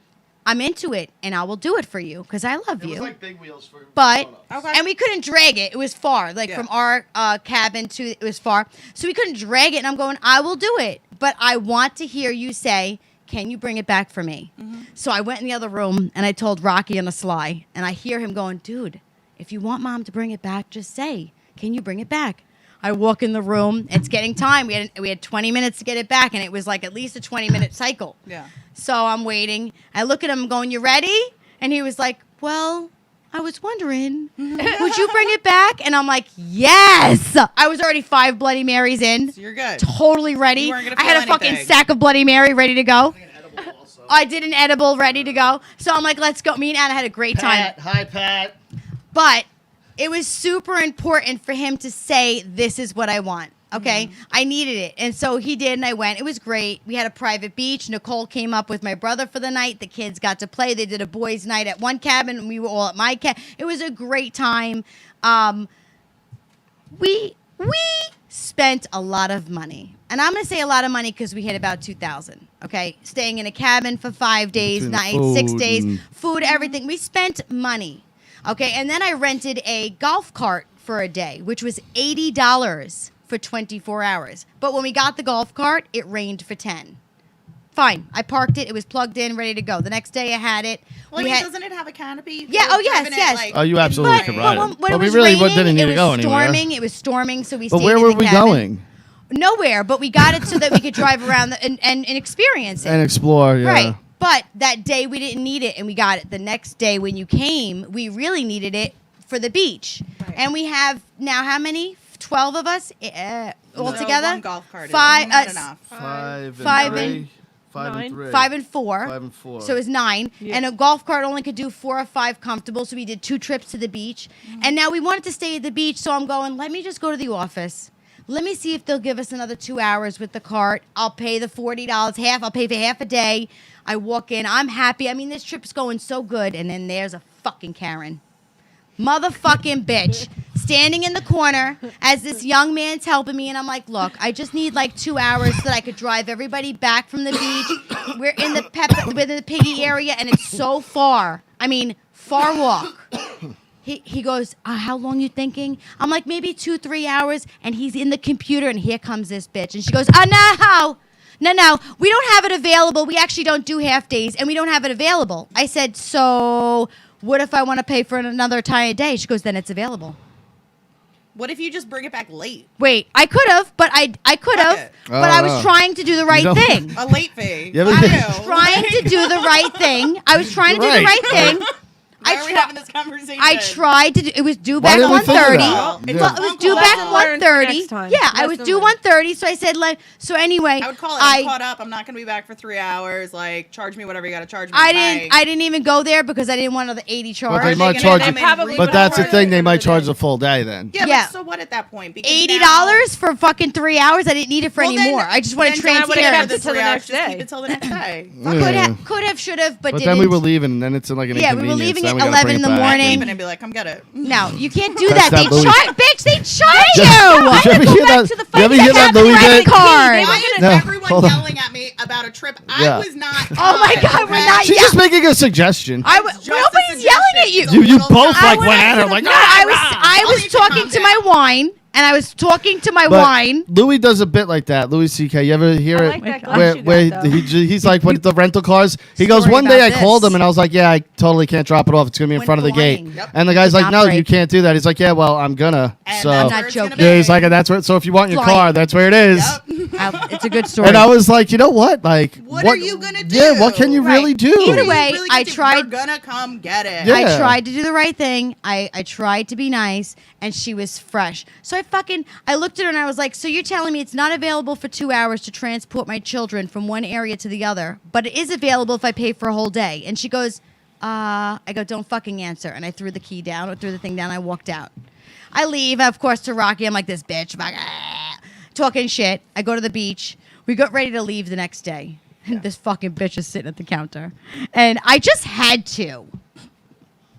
I'm into it, and I will do it for you because I love you. big wheels for. But Okay. and we couldn't drag it. It was far, like Yeah. from our cabin to it was far, so we couldn't drag it. And I'm going, I will do it, but I want to hear you say, "Can you bring it back for me?" So I went in the other room and I told Rocky on the sly, and I hear him going, "Dude, if you want Mom to bring it back, just say, can you bring it back?" I walk in the room. It's getting time. We had 20 minutes to get it back, and it was like at least a 20-minute cycle. Yeah. So I'm waiting. I look at him going, "You ready?" And he was like, "Well, I was wondering, would you bring it back?" And I'm like, "Yes!" I was already 5 Bloody Marys in. So you're good. Totally ready. You weren't gonna I had a feel fucking anything. sack of Bloody Mary ready to go. I did an edible ready to go. So I'm like, let's go. Me and Anna had a great time. Pat, hi Pat. But it was super important for him to say, "This is what I want." Okay, I needed it, and so he did, and I went. It was great. We had a private beach. Nicole came up with my brother for the night. The kids got to play. They did a boys' night at one cabin, and we were all at my cabin. It was a great time. We spent a lot of money, and I'm gonna say a lot of money because we hit about 2,000. Okay, staying in a cabin for 5 days, Between nights, food 6 days, and- food, everything. We spent money. Okay, and then I rented a golf cart for a day, which was $80 for 24 hours. But when we got the golf cart, it rained for 10. Fine, I parked it. It was plugged in, ready to go. The next day, I had it. Well, We had- doesn't it have a canopy? You Yeah, could have oh, yes, driven it, yes. like, Oh, you in absolutely the could rain. ride But it. when But it we was really raining, didn't need it to was go anywhere. storming. It was storming, so we But stayed where in were the we cabin. going? Nowhere, but we got it so that we could drive around and experience it. And explore, yeah. Right. But that day we didn't need it, and we got it the next day when you came. We really needed it for the beach. Right. And we have now how many? 12 of us all So together? one golf cart is Five, not enough. Five Five and and- three. Five Nine. and three. 5 and 4. 5 and 4. So it was 9. Yeah. And a golf cart only could do 4 or 5 comfortable. So we did 2 trips to the beach. And now we wanted to stay at the beach. So I'm going, let me just go to the office. Let me see if they'll give us another 2 hours with the cart. I'll pay the $40 half. I'll pay for half a day. I walk in. I'm happy. I mean, this trip's going so good. And then there's a fucking Karen. Motherfucking bitch. Standing in the corner as this young man's helping me. And I'm like, look, I just need like 2 hours so that I could drive everybody back from the beach. We're in the piggy area, and it's so far. I mean, far walk. He goes, how long you thinking? I'm like, maybe 2-3 hours. And he's in the computer, and here comes this bitch. And she goes, no, we don't have it available. We actually don't do half days, and we don't have it available. I said, so what if I want to pay for another entire day? She goes, then it's available. What if you just bring it back late? Wait, I could have, but I could have, it. but I was trying to do the right don't- thing. A late fee. Yeah, but- I I know. Trying to do the right thing. I was trying to do the Right. right thing. Why are we having this conversation? I tried to do. It was due Why back didn't we think of 1:30. that? It's Well, a it was phone due call. back Lesson learned for 1:30. next time. Yeah, I was Lesson due learned. 1:30. So I said, so anyway, I would call it. I'm caught up. I'm not going to be back for 3 hours. Like, charge me whatever you got to charge me. I Bye. didn't even go there because I didn't want another 80 But charge. they might They charge can- you. they probably But would that's the offer thing. They might another charge day. the full day then. Yeah, Yeah. but so what at that point? Because $80 for fucking 3 hours. I didn't need it for Well, any then- more. I just wanted then I would've transparency. kept it the till the 3 hours, next just day. keep it till the next day. Yeah. Could have, should have, but But didn't. then we were leaving, and then it's like an Yeah, we were inconvenience. leaving Then at we gotta 11 bring in it the back. morning. Even and be like, come get it. No, you can't do That's that. They that Louis- charge, bitch. They charge Did you. you ever hear that? to the You ever fight hear that have the Louis credit did? card. Why is No, everyone hold on. yelling at me about a trip? Yeah. I was not. Oh my God, we're okay? not She's just making a suggestion. Just a Nobody's yelling at you. suggestion. You It's a both little like time. went at her like, No, I was I'll need to talking calm to my down. wine, and I was talking to my But wine. Louis does a bit like that. Louis C.K. You ever hear I it? like that where glass you where got, though. he's like, what the rental cars? He goes, Story one day I about called this. him and I was like, yeah, I totally can't drop it off. It's gonna be in Went front of the gate. flying. Yep. And the guy's Did like, not no, break. you can't do that. He's like, yeah, well, I'm gonna. And So that's Not where it's gonna joking. be. yeah, he's like, and that's where. So if you want your Flying. car, that's where it is. Yep. It's a good story. And I was like, you know what? Like, What are you gonna do? Yeah, what can you Right. really do? Either You way, really I get to- tried- You're gonna come get it. Yeah. I tried to do the right thing. I tried to be nice, and she was fresh. So I looked at her and I was like, so you're telling me it's not available for 2 hours to transport my children from one area to the other, but it is available if I pay for a whole day. And she goes, I go, don't fucking answer. And I threw the key down, or threw the thing down. I walked out. I leave, of course, to Rocky. I'm like, this bitch, talking shit. I go to the beach. We got ready to leave the next day. And this fucking bitch is sitting at the counter. And I just had to.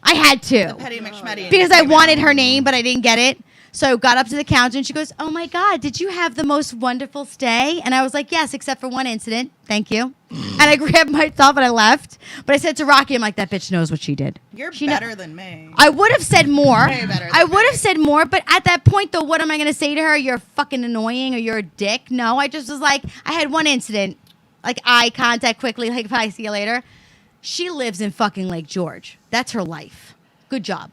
I had to. Petty McShmetty. Because I wanted her name, but I didn't get it. So I got up to the counter and she goes, oh my God, did you have the most wonderful stay? And I was like, yes, except for one incident. Thank you. And I grabbed my stuff and I left. But I said to Rocky, I'm like, that bitch knows what she did. You're She better than me. I would have said more. Way better than I would me. have said more, but at that point, though, what am I going to say to her? You're fucking annoying or you're a dick? No, I just was like, I had one incident, like eye contact quickly, like if I see you later. She lives in fucking Lake George. That's her life. Good job.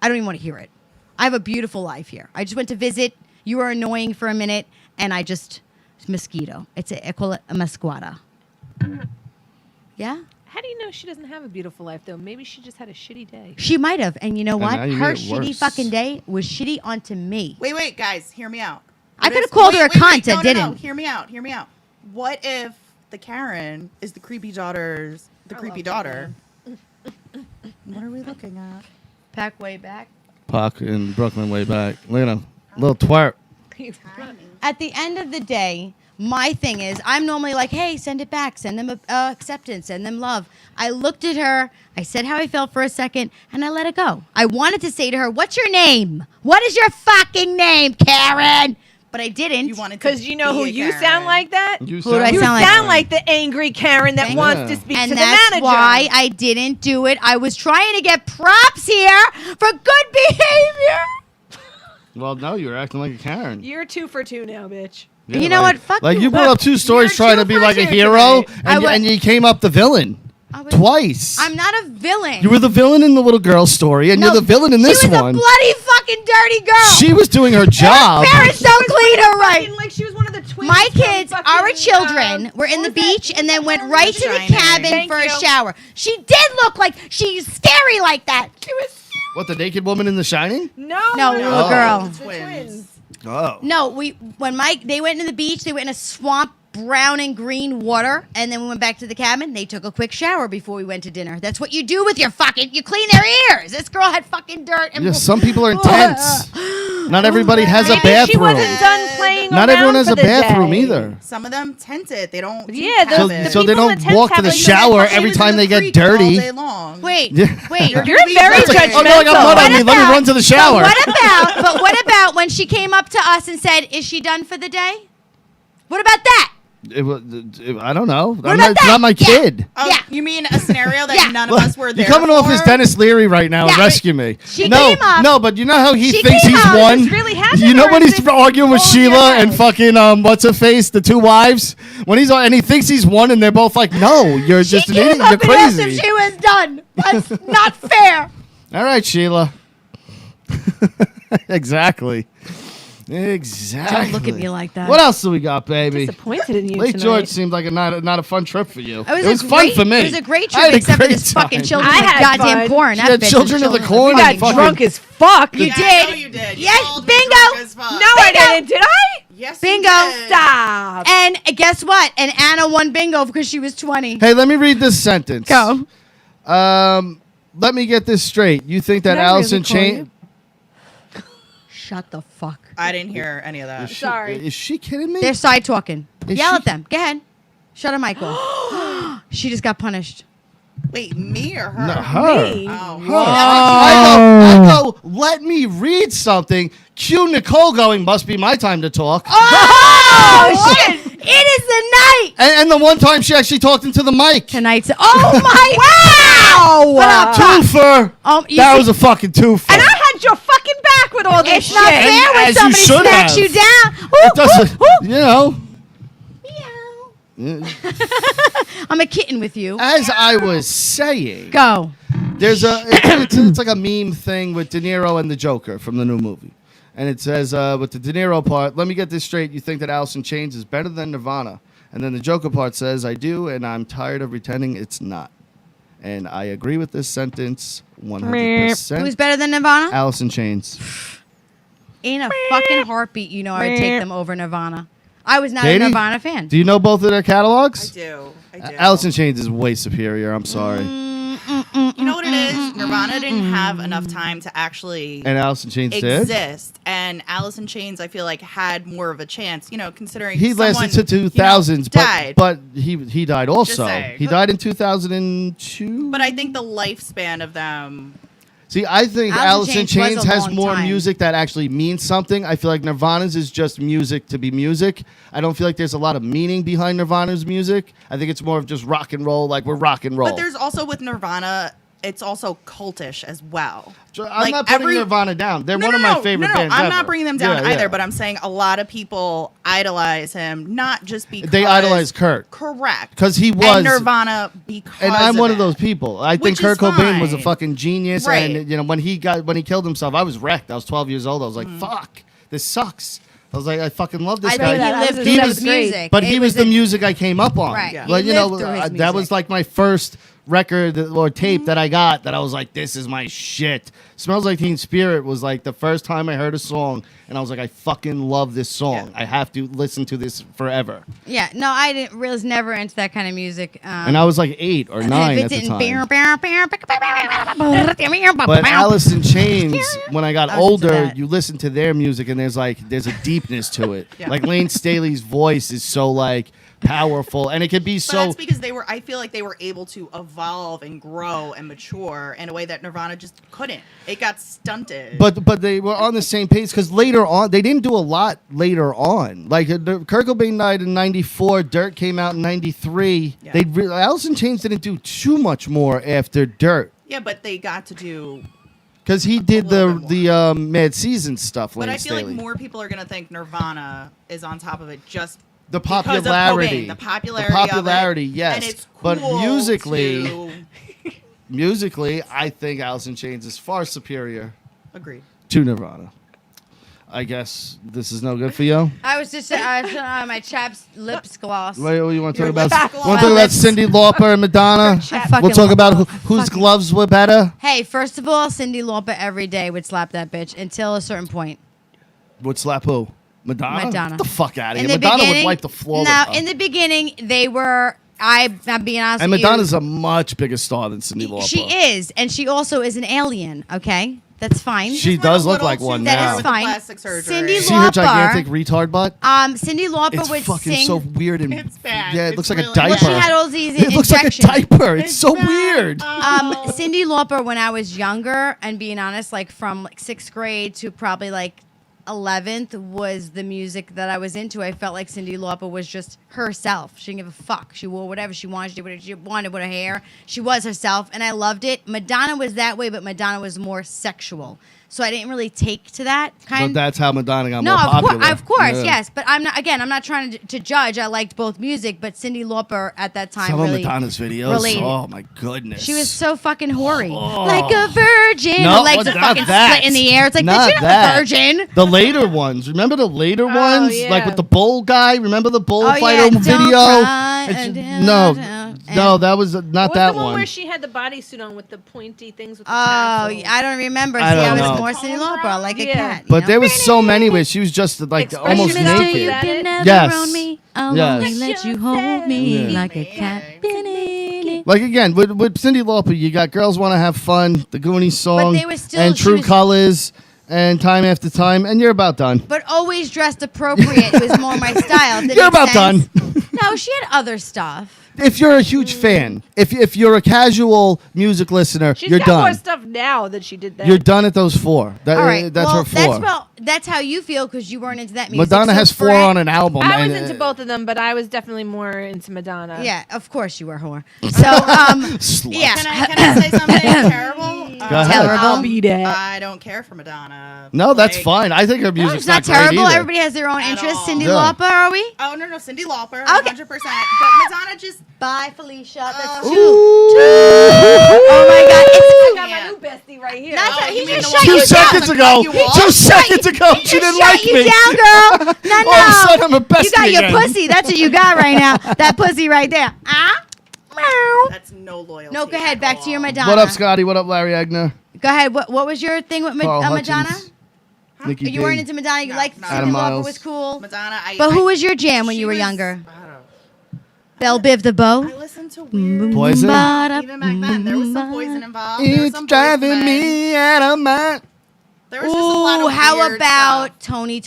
I don't even want to hear it. I have a beautiful life here. I just went to visit. You were annoying for a minute, and I just mosquito. I call it a masquada. Yeah. How do you know she doesn't have a beautiful life, though? Maybe she just had a shitty day. She might have, and you know what? now you Her made it shitty worse. fucking day was shitty onto me. Wait, guys, hear me out. I What could have if- called her a wait, cunt. no, I didn't. No, hear me out. What if the Karen is the creepy daughter's creepy daughter? What are we looking at? Pack way back. Puck in Brooklyn way back. Look at him. Little twerp. At the end of the day, my thing is, I'm normally like, hey, send it back. Send them acceptance. Send them love. I looked at her. I said how I felt for a second, and I let it go. I wanted to say to her, what's your name? What is your fucking name, Karen? But I didn't. You wanted Because you know who be a you Karen. sound like that? You Who do I You sound like? sound like the angry Karen that Thank wants you. to speak And to the that's manager. why I didn't do it. I was trying to get props here for good behavior. Well, no, you were acting like a Karen. You're 2 for 2 now, bitch. Yeah, You know like- what? Fuck Like you. you brought up 2 stories You're trying to 2 be for like a 2 hero, tonight. and you came up the villain I was- twice. I'm not a villain. You were the villain in the little girl story, and No, you're the villain in this She was one. a bloody fucking dirty girl. She was doing her job. Parents don't clean her right. Fucking, like she was one of the twins. My from kids, fucking, our children, were in the what was that beach and then went movie? right to the Shining. cabin Thank for a you. shower. She did look like she's scary like that. She was What, the naked woman in The Shining? No, No, little Oh. girl. The twins. Oh. No, they went to the beach, they went in a swamp, brown and green water, and then we went back to the cabin. They took a quick shower before we went to dinner. That's what you do with your fucking, you clean their ears. This girl had fucking dirt. And Yeah, some people are intense. Not everybody has a Maybe she bathroom. wasn't done playing Not around everyone has for a the bathroom day. either. Some of them tent it. They don't. Yeah, do those- So, the cabin. so they people in don't the tent walk to the have a- shower She every was time in they the get creek all dirty. day long. Wait, Yeah. wait. You're very It's like, judgmental. oh no, I got mud on me. Let me about- run to the shower. What about when she came up to us and said, is she done for the day? What about that? I don't know. about It's that? not my Yeah. kid. Oh, Yeah. you mean a scenario that Yeah. none of us were there You're coming off as for? Dennis Leary right now. Yeah. Rescue me. She no, came up- no, but you know how he She thinks came he's up- won. This really happened, You know or when is he's this arguing with all in your Sheila head? and fucking what's her face, the 2 wives. When he's and he thinks he's won, and they're both like, "No, you're just She an idiot. came up You're and asked crazy." if she was done. That's not fair. All right, Sheila. Exactly. Exactly. Don't look at me like that. What else do we got, baby? Disappointed in you Lake tonight. George seemed like not a fun trip for you. It was a fun great, for me. It was a great I had trip, a except for great this fucking time. children I with had goddamn fun. corn. She That had bitch was Children of the children Corn We and got fucking- drunk as fuck. You Yeah, I did. know you did. You Yes, called me bingo. drunk as fuck. No, I didn't. Did I? Yes, Bingo. you did. Stop. And guess what? And Anna won bingo because she was 20. Hey, let me read this sentence. Go. Let me get this straight. You think that Did I Allison really call changed? Shut the fuck. I didn't hear any of that. Sorry. Is she kidding me? They're side talking. Is Yell she- at them. Go ahead. Shut her mic off. She just got punished. Wait, me or her? No, her. Me? Oh, I go, let me read something. Cue Nicole going, must be my time to talk. Oh, shit! It is the night And the one time she actually talked into the mic. tonight's. Oh my! Wow! What up, Tom? Twofer. You That see- was a fucking twofer. And I had your fucking back with all this It's shit. not fair when as you somebody should smacks have. you down. It doesn't, you know. Meow. I'm a kitten with you. As I was saying, Go. there's it's like a meme thing with De Niro and the Joker from the new movie. And it says, with the De Niro part, let me get this straight. You think that Allison Chains is better than Nirvana. And then the Joker part says, I do, and I'm tired of pretending it's not. And I agree with this sentence 100%. Who's better than Nirvana? Allison Chains. In a fucking heartbeat, you know I would take them over Nirvana. I was not Katie? a Nirvana fan. Do you know both of their catalogs? I do. Allison Chains is way superior. I'm sorry. You know what it is? Nirvana didn't have enough time to actually And Allison Chains did? exist, and Alice in Chains, I feel like, had more of a chance. You know, considering He someone, lasted to you know, 2000s, died. but he died also. saying. He died in 2002. But I think the lifespan of them. See, I think Allison Allison Chains Chains was a has long more time. music that actually means something. I feel like Nirvana's is just music to be music. I don't feel like there's a lot of meaning behind Nirvana's music. I think it's more of just rock and roll, like we're rock and roll. But there's also with Nirvana, it's also cultish as well. I'm like not putting every- Nirvana down. They're one of my favorite bands I'm ever. not bringing them down Yeah, either, yeah. but I'm saying a lot of people idolize him, not just because They idolize Kurt. Correct. Because he was. and Nirvana because And I'm one of it. those people. I think Which Kurt is Cobain was a fine. fucking genius. Right. And you know, when he killed himself, I was wrecked. I was 12 years old. I was like, fuck, this sucks. I was like, I fucking love this I guy. think that. he lived was through He his was- music. But It he was the a- music I came up on. Right. Yeah. He Like, you lived know, through his that was music. like my first record or tape that I got that I was like, this is my shit. Smells Like Teen Spirit was like the first time I heard a song, and I was like, I fucking love this song. Yeah. I have to listen to this forever. Yeah, no, I didn't. Was never into that kind of music. And I was like 8 or 9 at the time. But But Alice in Chains, when I got I was into older, that. you listen to their music and there's a deepness to it. Yeah. Like Lane Staley's voice is so like powerful, and it could be But so. that's because I feel like they were able to evolve and grow and mature in a way that Nirvana just couldn't. It got stunted. But they were on the same pace because later on they didn't do a lot later on. Like Kurt Cobain died in '94, Dirt came out in '93. Yeah. Alice in Chains didn't do too much more after Dirt yeah, but they got to do. because he did little bit the Mad Season stuff. But Lane I feel Staley. like more people are gonna think Nirvana is on top of it just The because of popularity, Cobain, the popularity, of it. yes. And it's But cool musically, I think Alice in Chains is far superior agreed. to Nirvana. I guess this is no good for you. I was just my chaps lips gloss. What do you want to Your talk about? lip Want to talk about gloss. Cyndi Lauper and Madonna? I fucking We'll talk about love- whose fucking- gloves were better. Hey, first of all, Cyndi Lauper every day would slap that bitch until a certain point. Would slap who? Madonna? Madonna. Get the fuck out of In here. the Madonna beginning, would wipe the floor No, with her. in the beginning, they were. I'm being honest And with Madonna's you. a much bigger star than Cyndi Lauper. She is, and she also is an alien. Okay, that's fine. She Just does went look a little like too one far That now. is with the fine. plastic surgery. Cyndi See her Lauper. gigantic retard butt? Cyndi Lauper It's would fucking sing. so weird and It's bad. yeah, it It's looks like really a diaper. Well, she had all these It looks like a injections. diaper. It's so bad. weird. Cyndi Lauper, when I was younger, and being honest, like from like 6th grade to probably like 11th, was the music that I was into. I felt like Cyndi Lauper was just herself. She didn't give a fuck. She wore whatever she wanted. She did whatever she wanted with her hair. She was herself, and I loved it. Madonna was that way, but Madonna was more sexual. So I didn't really take to that But kind. that's how Madonna got No, more popular. of course, Yeah. yes. But I'm not. Again, I'm not trying to judge. I liked both music, but Cyndi Lauper at that time Some really of Madonna's videos. related. Oh my goodness. She was so fucking hoary, like a virgin. No, Her legs are not fucking that. split in the air. It's like, Not bitch, you're not that. a virgin. The later ones. Remember the later ones? yeah. Like with the bull guy? Remember the bullfighter Oh, yeah, video? don't cry It's- and no, and- no, that was not What was that the one one. where she had the bodysuit on with the pointy things with the Oh, tassels? I don't remember. I See, don't I was know. more Cyndi Lauper, like a Yeah. cat. you But know? there was so many where she was just like Expression almost is all naked. you got. You never Yes. own me. I'll Yes. only let you hold me Yeah. like a cat. Like again, with Cyndi Lauper, you got Girls Want to Have Fun, the Goonies song, they were still- and she True was- Colors, and Time After Time, and you're about done. But always dressed appropriate. It was more my style. Did it You're make about sense? done. No, she had other stuff. If you're a huge fan, if you're a casual music listener, She's you're got more done. stuff now than she did then. You're done at those 4. That, All right, that's well, her 4. that's how you feel because you weren't into that music. Madonna So has 4 for- on an album. I was and, into both of them, but I was definitely more into Madonna. Yeah, of course you were, whore. So, Slut. yeah. Can I say something terrible? Go ahead. Terrible. I'll be there. I don't care for Madonna. No, that's Like- fine. I think her No, music's it's not great terrible. either. Everybody has their own At interests. all. Cyndi Yeah. Lauper, are we? Oh no, Cyndi Lauper, Okay. 100%. But Madonna just. Bye, Felicia. That's Ooh. two. Oh my God! I got Yeah. my new bestie right here. That's Oh, he you mean just the shut one you 2 down. seconds Cut ago. you off? 2 seconds ago. He She didn't shut like you me. down, girl. No, no. All of a sudden, I'm a bestie You got your again. pussy. That's what you got right now. That pussy right there. Ah. Meow. That's no loyalty. No, go ahead. at Back to your all. Madonna. What up, Scotty? What up, Larry Agner? Go ahead. What was your thing with Carl Madonna? Hutchins, Nikki You weren't D. into Madonna. You No, liked no. Cyndi Adam Lauper Miles. was cool. Madonna. But who was your jam when she you were was- younger? I don't know. Belle Biv the Bow. I listened to weird. Poison? Even back then, there was some Poison involved. There was It's some driving Boyz II Men. me out of mind. There was just a lot Ooh, of how weird about stuff. Tony?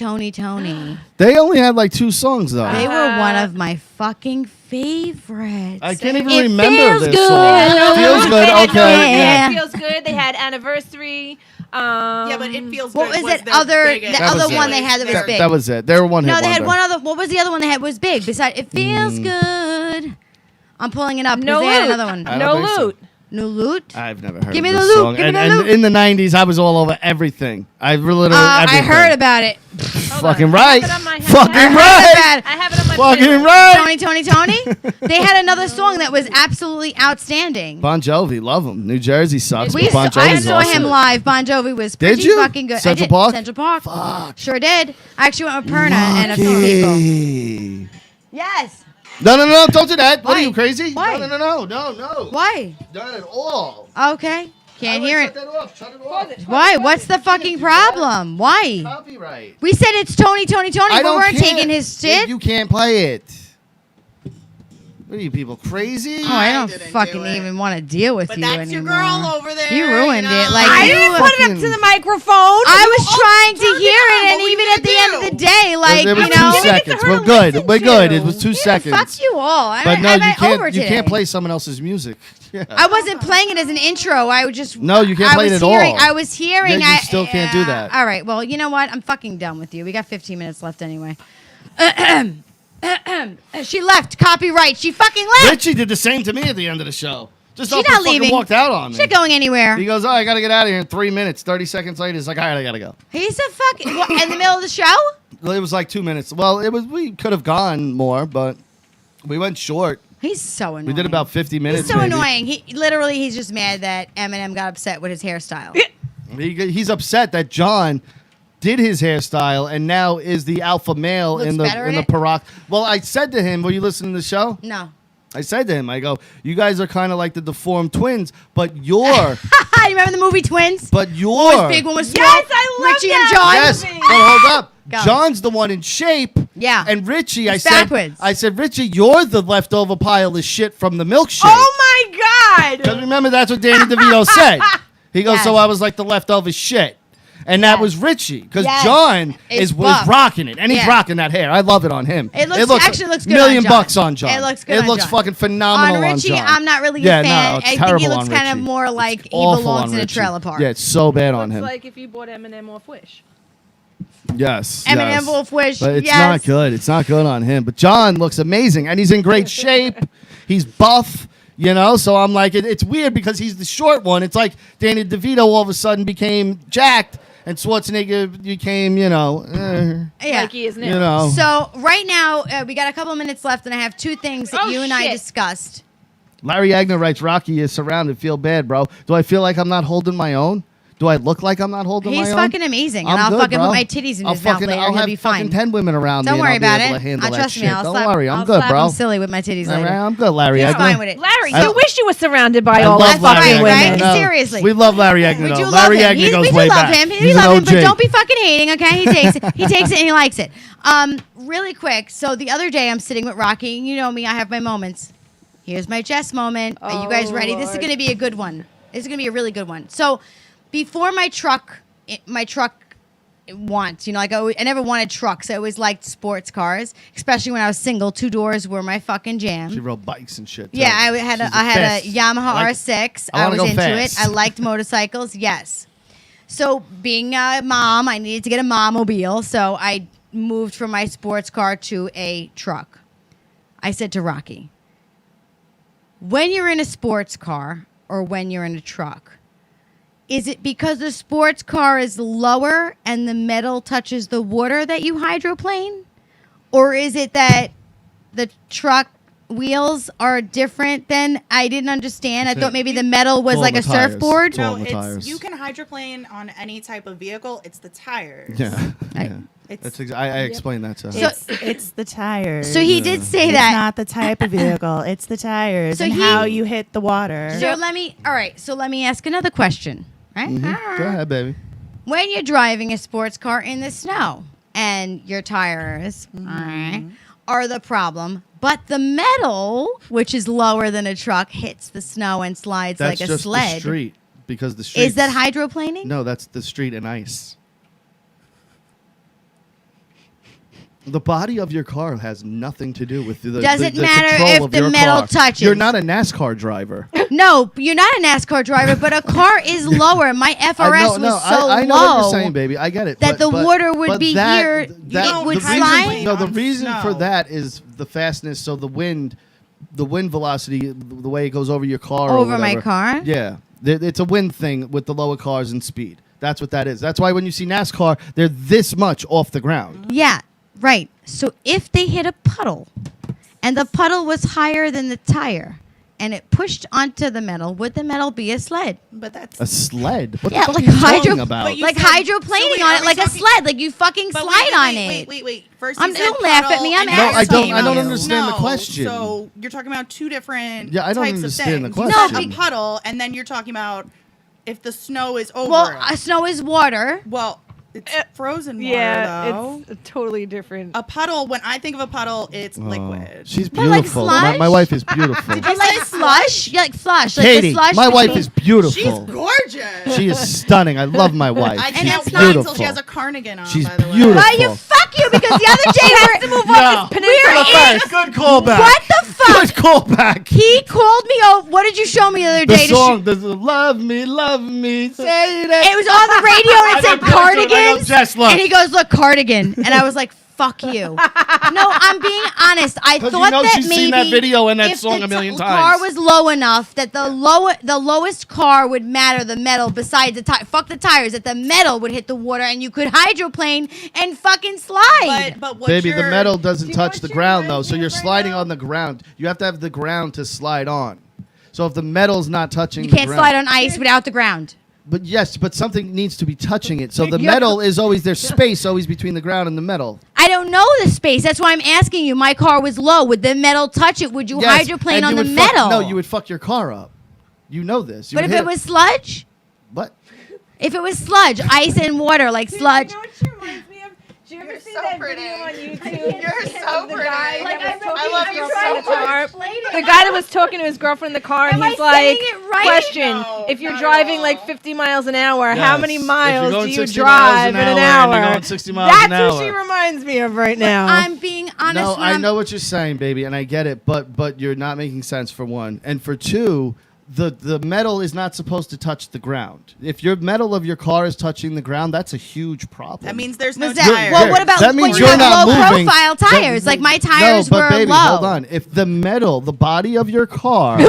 They only had like 2 songs though. They were one of my fucking favorites. I can't even It remember feels this good. song. Feels good. They had Okay. Yeah. It Feels Good. They had Anniversary. Yeah, but it feels What good. was it? their Other biggest- the That was other it. one they had that was Their- big. That was it. They were one hit No, they had wonder. one other. What was the other one they had was big? Besides, it feels good. I'm pulling it up. No because they had Loot. another one. I don't No think so. Loot. No loot. I've never heard Give me of the this loop, song. give me the and loop. in the 90s, I was all over everything. I literally I everything. heard about it. Fucking right. I have it on my- Fucking I I heard right. about it. I have it on my Fucking playlist. right. Tony. They had another song that was absolutely outstanding. Bon Jovi, love him. New Jersey sucks, We but Bon I Jovi's saw awesome. him live. Bon Jovi was pretty you? fucking good. Central I did. Park? Central Park. Fuck. Sure did. I actually went with Perna and a few people. Lucky. Yes. No, don't do that. What Why? are you, crazy? Why? No. Why? Not at all. Okay. Can't hear it. Shut that off. Shut it off. Why? What's the fucking problem? Why? Copyright. We said it's Tony, I but don't weren't care. taking his shit. You can't play it. What are you people crazy? Oh, I don't didn't fucking do it. even want to deal with But you that's your anymore. girl over there. You ruined you know? it. Like I you didn't put it up to the microphone. I was trying to turn it hear on. it, and What were even you at the end gonna of the do? day, like it was you know, 2 seconds. We're good. We're good. It was 2 seconds. fuck you all. But no, you can't. You today. can't play someone else's music. Yeah. I wasn't playing it as an intro. I would just. No, you can't I play was it at hearing, all. I was hearing. Yeah, you still can't do that. All right. Well, you know what? I'm fucking done with you. We got 15 minutes left anyway. She left. Copyright. She fucking left. Richie did the same to me at the end of the show. Just She's up and not fucking leaving. walked out on me. She's not going anywhere. He goes, "Oh, I gotta get out of here in 3 minutes." 30 seconds later, he's like, "All right, I gotta go." He's a fucking what, in the middle of the show. Well, it was like 2 minutes. Well, it was. We could have gone more, but we went short. He's so annoying. We did about 50 minutes. He's so maybe. annoying. He's just mad that Eminem got upset with his hairstyle. He's upset that John did his hairstyle and now is the alpha male Looks in the better in it? Paroc. Well, I said to him, "Were you listening to the show?" No. I said to him, "I go, you guys are kind of like the deformed twins, but you're, You remember the movie Twins? but you're." One was big, one was small. Yes, I love Richie that and John. Yes, movie. but hold up. Go. John's the one in shape. Yeah. And Richie, It's backwards. I said, Richie, you're the leftover pile of shit from the milkshake. Oh my Because god! remember, that's what Danny DeVito said. He goes, Yes. so I was like the leftover shit. And that Yes. was Richie. Because Yes. John It's was buff. rocking it. And he's Yeah. rocking that hair. I love it on him. It actually looks good $1,000,000 on John. bucks on John. It looks good It on looks John. fucking phenomenal On Richie, John. I'm not really Yeah, a fan. no, it's I think terrible he looks on kind of Richie. more like he Awful belongs on in a Richie. trailer park. Yeah, it's so bad on Looks him. like if you bought Eminem off Wish. Yes. Eminem yes. Wolf Wish. But it's yes. not good. It's not good on him. But John looks amazing, and he's in great shape. He's buff, you know. So I'm like, it's weird because he's the short one. It's like Danny DeVito all of a sudden became jacked, and Schwarzenegger became, you know, Yeah. Like he is now. you know. So right now we got a couple of minutes left, and I have two things that Oh, you and I shit. discussed. Larry Agner writes, Rocky is surrounded. Feel bad, bro. Do I feel like I'm not holding my own? Do I look like I'm not holding He's my own? fucking amazing, and I'm I'll good, fucking bro. put my titties in I'll his mouth fucking- later. I'll He'll have be fucking fine. 10 women around Don't me, worry and I'll about be able it. to handle that Trust shit. me. I'll Don't slap, worry, I'm I'll good, slap bro. him silly with my titties All later. right, I'm good, Larry He's Agner. fine with it. Larry, I- you wish you were surrounded by I all love that Larry fucking Agner. women. right? Seriously. We love Larry Agner, We though. do love Larry him. Agner We goes do way love back. him. We He's an love him, but OG. don't be fucking hating, okay? He takes it. He takes it and he likes it. Really quick. So the other day I'm sitting with Rocky. You know me. I have my moments. Here's my Jess moment. Are you guys Oh, ready? This is Lord. going to be a good one. This is going to be a really good one. So before my truck wants, you know, like I never wanted trucks. I always liked sports cars, especially when I was single. 2 doors were my fucking jam. She rode bikes and shit. too. Yeah, I had She's a fast. Yamaha I like- R6. I I wanna was go into fast. it. I liked motorcycles. Yes. So being a mom, I needed to get a mom-mobile. So I moved from my sports car to a truck. I said to Rocky, when you're in a sports car or when you're in a truck, is it because the sports car is lower and the metal touches the water that you hydroplane? Or is it that the truck wheels are different than I didn't understand? I thought maybe the metal was all like the a tires. surfboard. It's all No, the tires. you can hydroplane on any type of vehicle. It's the tires. Yeah. I- yeah. It's I explained that to her. So- it's the tires. So he did say It's that. not the type of vehicle. It's the tires So and he- how you hit the water. So let me ask another question. Right? Go ahead, baby. When you're driving a sports car in the snow and your tires are the problem, but the metal, which is lower than a truck, hits the snow and slides That's like a just sled. the street because the street. Is that hydroplaning? No, that's the street and ice. The body of your car has nothing to do with the Doesn't the matter control if of the your metal car. touches. You're not a NASCAR driver. No, you're not a NASCAR driver, but a car is lower. My FRS was so I know low. what you're saying, baby. I get it. that but- the but- water would but be that- here, that- it would the reason- slide. No, the On reason for snow. that is the fastness. So the wind velocity, the way it goes over your car. or Over my whatever. car? Yeah, it's a wind thing with the lower cars and speed. That's what that is. That's why when you see NASCAR, they're this much off the ground. Yeah, right. So if they hit a puddle and the puddle was higher than the tire, and it pushed onto the metal, would the metal be a sled? But that's A sled? What Yeah, the fuck like are you hydro- talking about? but you Like said- hydroplaning so wait, on are it, we like a talking- sled. Like you fucking but slide on it. Wait. First, I'm- you said don't laugh at puddle me, I'm and No, I don't. asking I don't you. understand the No, question. So you're talking about two different Yeah, I don't types understand the of things. You question. said a puddle, and then you're talking about if the snow is over. Well, snow is water. Well, it's frozen water Yeah, though. it's a totally different. A puddle. When I think of a puddle, it's Oh, liquid. she's But like beautiful. slush? My wife is beautiful. I like slush. Yeah, like slush. Like Katie, the slush my wife between- is beautiful. She's gorgeous. She is stunning. I love my wife. I She's can't it's wait not- until beautiful. she has a cardigan on. She's by the way. beautiful. Why you fuck you? Because the other day we're to move No. We're in. Good callback. What the fuck? Good callback. He called me. Oh, what did you show me the other The day? song, the love me, say that. It was on the radio and it said I know cardigans. Jess, look. And he goes, "Look, cardigan." And I was like, "Fuck you." No, I'm being honest. I 'Cause thought you know that she's maybe seen that video and that if song the a million car times. was low enough that the lowest car would matter the metal besides the tire. Fuck the tires. That the metal would hit the water and you could hydroplane and fucking slide. But what's Baby, the your- metal doesn't Do you touch know the what ground, you though, reminds so me you're of right sliding now? on the ground. You have to have the ground to slide on. So if the metal's not touching You the can't ground. slide on ice without the ground. But yes, but something needs to be touching it. So the Yeah. metal is always, there's space always between the ground and the metal. I don't know the space. That's why I'm asking you. My car was low. Would the metal touch it? Would you Yes, hydroplane and on you the would fuck- metal? No, you would fuck your car up. You know this. You But would if hit it was sludge? What? If it was sludge, ice and water, like sludge. You know what she reminds me of? Did you ever You're see so that pretty. video on YouTube? You're so of the pretty. guy Like, that was I talking love to his you girlfriend in so the car. much. The guy that was talking to his girlfriend in the car, and Am I he's like, saying it right? question, No, if you're not at driving all. like 50 miles an hour, how Yes. many If you're miles going do you 60 miles drive in an and hour? you're going 60 miles That's an who hour. she reminds me of right now. I'm being honest. No, when I I'm- know what you're saying, baby, and I get it, but you're not making sense for one. And for two, the metal is not supposed to touch the ground. If your metal of your car is touching the ground, that's a huge problem. That means there's no Was that, tire. well, what about That means when you you're have not low moving. profile tires? Like my tires no, but were baby, low. hold on. If the metal, the body of your car,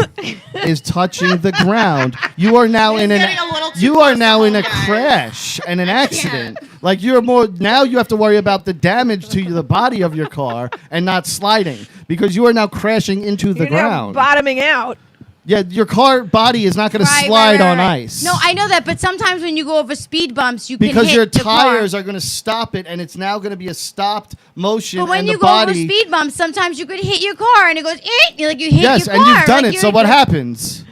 is touching the ground, you are now in getting a little too you are close now to in a home, guys. crash and an accident. Like you're more now. You have to worry about the damage to the body of your car and not sliding because you are now crashing into the You're now ground. bottoming out. Yeah, your car body is not going to Right, slide right, on right. ice. No, I know that, but sometimes when you go over speed bumps, you because can hit your the car. tires are going to stop it, and it's now going to be a stopped motion. But when and you the go over body, speed bumps, sometimes you could hit your car and it goes, like you hit yes, your and car. you've done like it. So you're- what happens?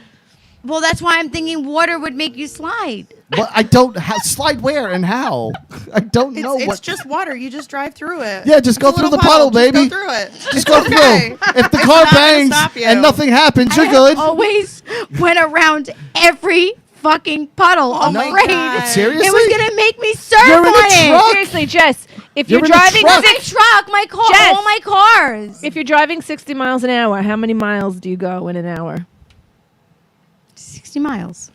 Well, that's why I'm thinking water would make you slide. But I don't slide where and how. I don't know It's what. just water. You just drive through it. Yeah, just go It's a through little the puddle, Just baby. go through it. Just go Okay. through. If the It's car not gonna bangs stop you. and nothing happens, you're I good. always went around every fucking puddle. I'm my afraid God. Seriously? it was gonna make me surf You're in a on it. truck? Seriously, Jess, if You're you're in a driving truck. My truck, my car, Jess. all my cars. if you're driving 60 miles an hour, how many miles do you go in an hour? 60 miles.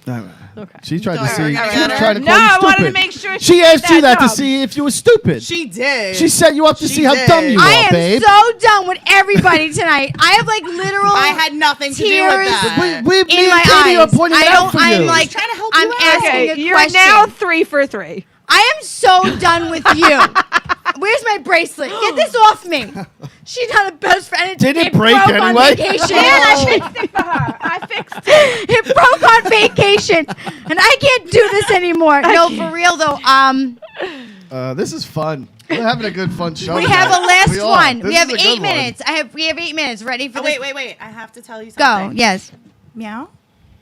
Okay. She tried to All right, see. all She right, was all right. trying to No, call you I stupid. wanted to make sure She asked you that to up. see if you were stupid. She did. She set you up to She see how did. dumb you I are, am babe. so done with everybody tonight. I have like literal. I had nothing to do Tears. with that. we, in me my and Katie eyes. are pointing it I out don't. for I'm you. like trying to help I'm you out. asking Okay, a you're question. now 3 for 3. I am so done with you. Where's my bracelet? Get this off me. She's not a best friend. Did it broke break on anyway? vacation. I fixed it for her. I fixed it. It broke on vacation, and I can't do this anymore. No, for real though. This is fun. We're having a good fun show. We tonight. have a last We are. one. This We have is a 8 good one. minutes. We have 8 minutes. Ready for Oh, this? wait. I have to tell you Go. something. Yes. Meow.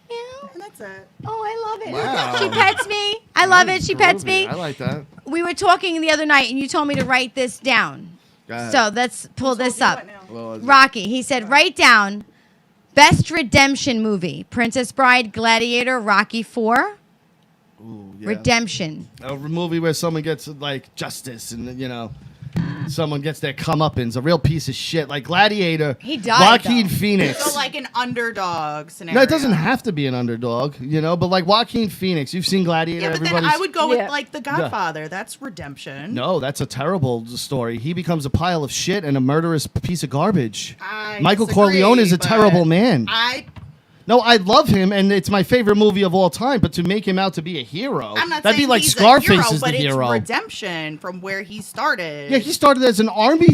Meow. And that's it. Oh, I love it. Wow. She pets me. I love it. She pets Groovy. me. I like that. We were talking the other night, and you told me to write this down. Go ahead. So let's pull this up. Well, Rocky. He said, write down best redemption movie: Princess Bride, Gladiator, Rocky 4. ooh, yeah. Redemption. A movie where someone gets like justice and someone gets their comeuppance, a real piece of shit like Gladiator. He died, Joaquin though. Phoenix. So like an underdog scenario. No, it doesn't have to be an underdog, but like Joaquin Phoenix, you've seen Gladiator. Yeah, but then everybody's- I would go with Yeah. like The Godfather. That's redemption. No, that's a terrible story. He becomes a pile of shit and a murderous piece of garbage. I Michael disagree, Corleone is a but terrible man. No, I love him, and it's my favorite movie of all time. But to make him out to be a hero, I'm not that'd be saying like he's a Scarface hero, is the but hero. It's redemption from where he started. Yeah, he started as an army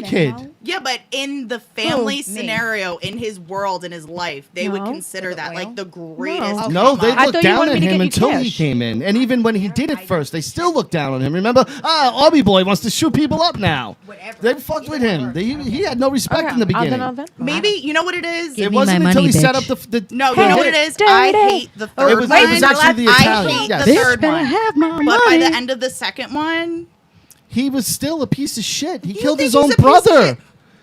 kid. Yeah, but in the family Me. scenario, in his world, in his life, they would No. consider Was it that loyal? like the greatest. No. No, they I looked thought you down wanted at me to him get you until he cash. came in. And even when he did it first, they still looked down on him. Remember? Army boy wants to shoot people up now. Whatever. They fucked with him. He had no respect in the beginning. Maybe you know what it is. Give It me wasn't my until money, he set up bitch. the No, the you know what hit. it is. I Dirty. hate the third It was one. actually the I Italian. hate Yeah. the Bitch third better one. have my But by money. the end of the second one, He was still a piece of shit. He You killed think his own he's a piece of brother. shit?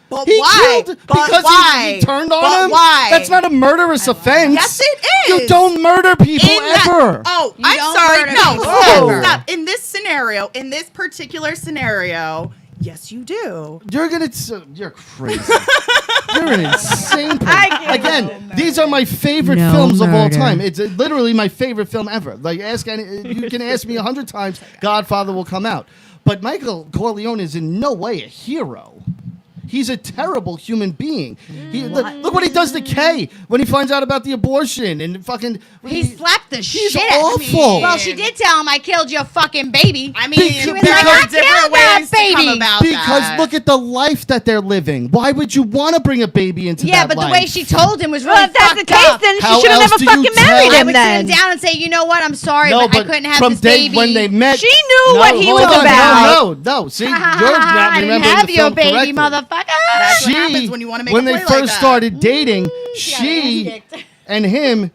But He why? killed But because why? he turned on But him. why? That's not a murderous offense. Yes, it You is. don't murder people In that- ever. Oh, You I'm don't sorry. murder No, people stop, ever. stop. In this scenario, in this particular scenario, yes, you do. You're crazy. You're an insane person. can't- Again, these are my favorite No films of all murder. time. It's literally my favorite film ever. Like, you can ask me 100 times, Godfather will come out. But Michael Corleone is in no way a hero. He's a terrible human being. Look what he does to Kay when he finds out about the abortion and fucking. He slapped the He's shit out of me. awful. Well, she did tell him I killed your fucking baby. I mean, Because- there She was like, are "I different killed that ways to come baby." about Because that. look at the life that they're living. Why would you want to bring a baby into Yeah, that but life? the way she told him was really Well, if that's the fucked case, up. then she How should have else never do you fucking tell- married I him would then. sit him down and say, you know what? I'm sorry, No, but I couldn't have from this day baby. when they met, She knew what he hold was on, about. No. See, you're not I didn't remembering have the your film baby, correctly. motherfucker. That's what happens when you want to make when a they play first like that. started dating, she she got ass kicked. and him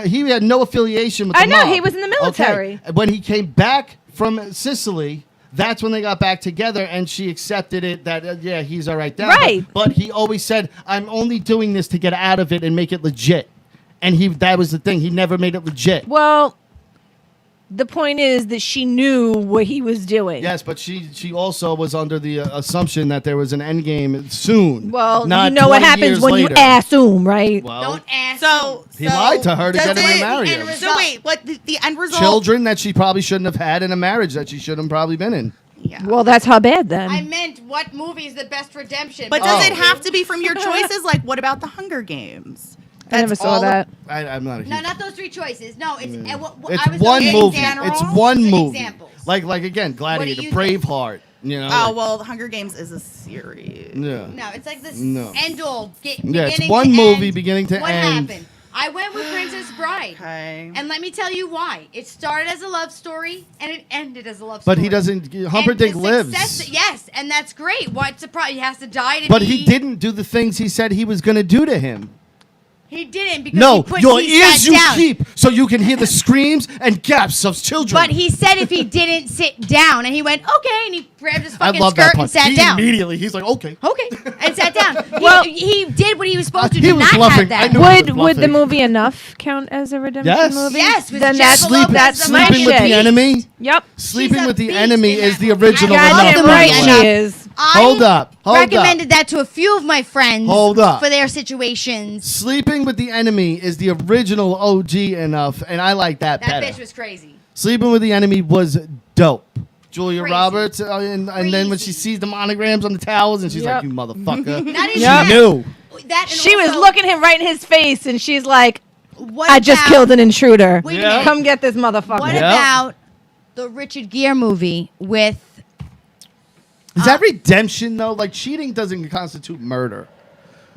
he had no affiliation with the I know, mob. he was in the military. Okay. When he came back from Sicily, that's when they got back together, and she accepted it that yeah, he's all right now. Right. But he always said, "I'm only doing this to get out of it and make it legit." And that was the thing. He never made it legit. Well, the point is that she knew what he was doing. Yes, but she also was under the assumption that there was an end game soon. Well, not you know what 20 happens years when later. you assume, right? Well, Don't ask. So he lied to her to does get him to it- marry end him. result- So wait, what the end result? Children that she probably shouldn't have had, and a marriage that she shouldn't have probably been in. Yeah. Well, that's how bad then. I meant what movie is the best redemption? But does Oh. it have to be from your choices? Like, what about the Hunger Games? I never That's saw all- that. I'm not a huge. No, not those three choices. No, it's It's I was one looking at movie. examples. It's one movie. Examples. Like again, Gladiator, you think? Braveheart. You know. Oh well, the Hunger Games is a series. Yeah. No, it's like this No. end all. Yeah, it's one movie beginning to what end. happened? I went with Princess Bride. Okay. And let me tell you why. It started as a love story and it ended as a love story. But he doesn't. And Humperdinck the lives. success- yes, and that's great. What's the problem? He has to die to But be. he didn't do the things he said he was going to do to him. He didn't because No, he put your he ears sat you down. keep so you can hear the screams and gasps of children. But he said if he didn't sit down, and he went okay, and he grabbed his I fucking love that skirt part. and sat He down. immediately, he's like, okay. Okay, and sat down. Well- he did what he was supposed to He do. was Not bluffing. have I that. knew he was Would the bluffing. movie Enough count as a redemption Yes. movie? Yes, with then Jennifer Lopez that's as my Sleeping with shit. the enemy. Yep. Sleeping She's a with the beast enemy in is that the movie. original I love Enough Goddamn the right movie movie. she is. Hold up. Hold up. recommended that to a few of my friends. Hold up. For their situations. Sleeping with the enemy is the original OG Enough, and I like that That better. bitch was crazy. Sleeping with the enemy was dope. Julia Crazy. Roberts, and then when she Crazy. sees the monograms on the towels, and she's Yep. like, "You motherfucker!" Not even She that. knew. That and She was also, looking him right in his face, and she's like, what "I just about- killed an intruder. Wait a Yeah. minute. Come get this motherfucker." What Yeah. about the Richard Gere movie with? Is that redemption though? Like cheating doesn't constitute murder.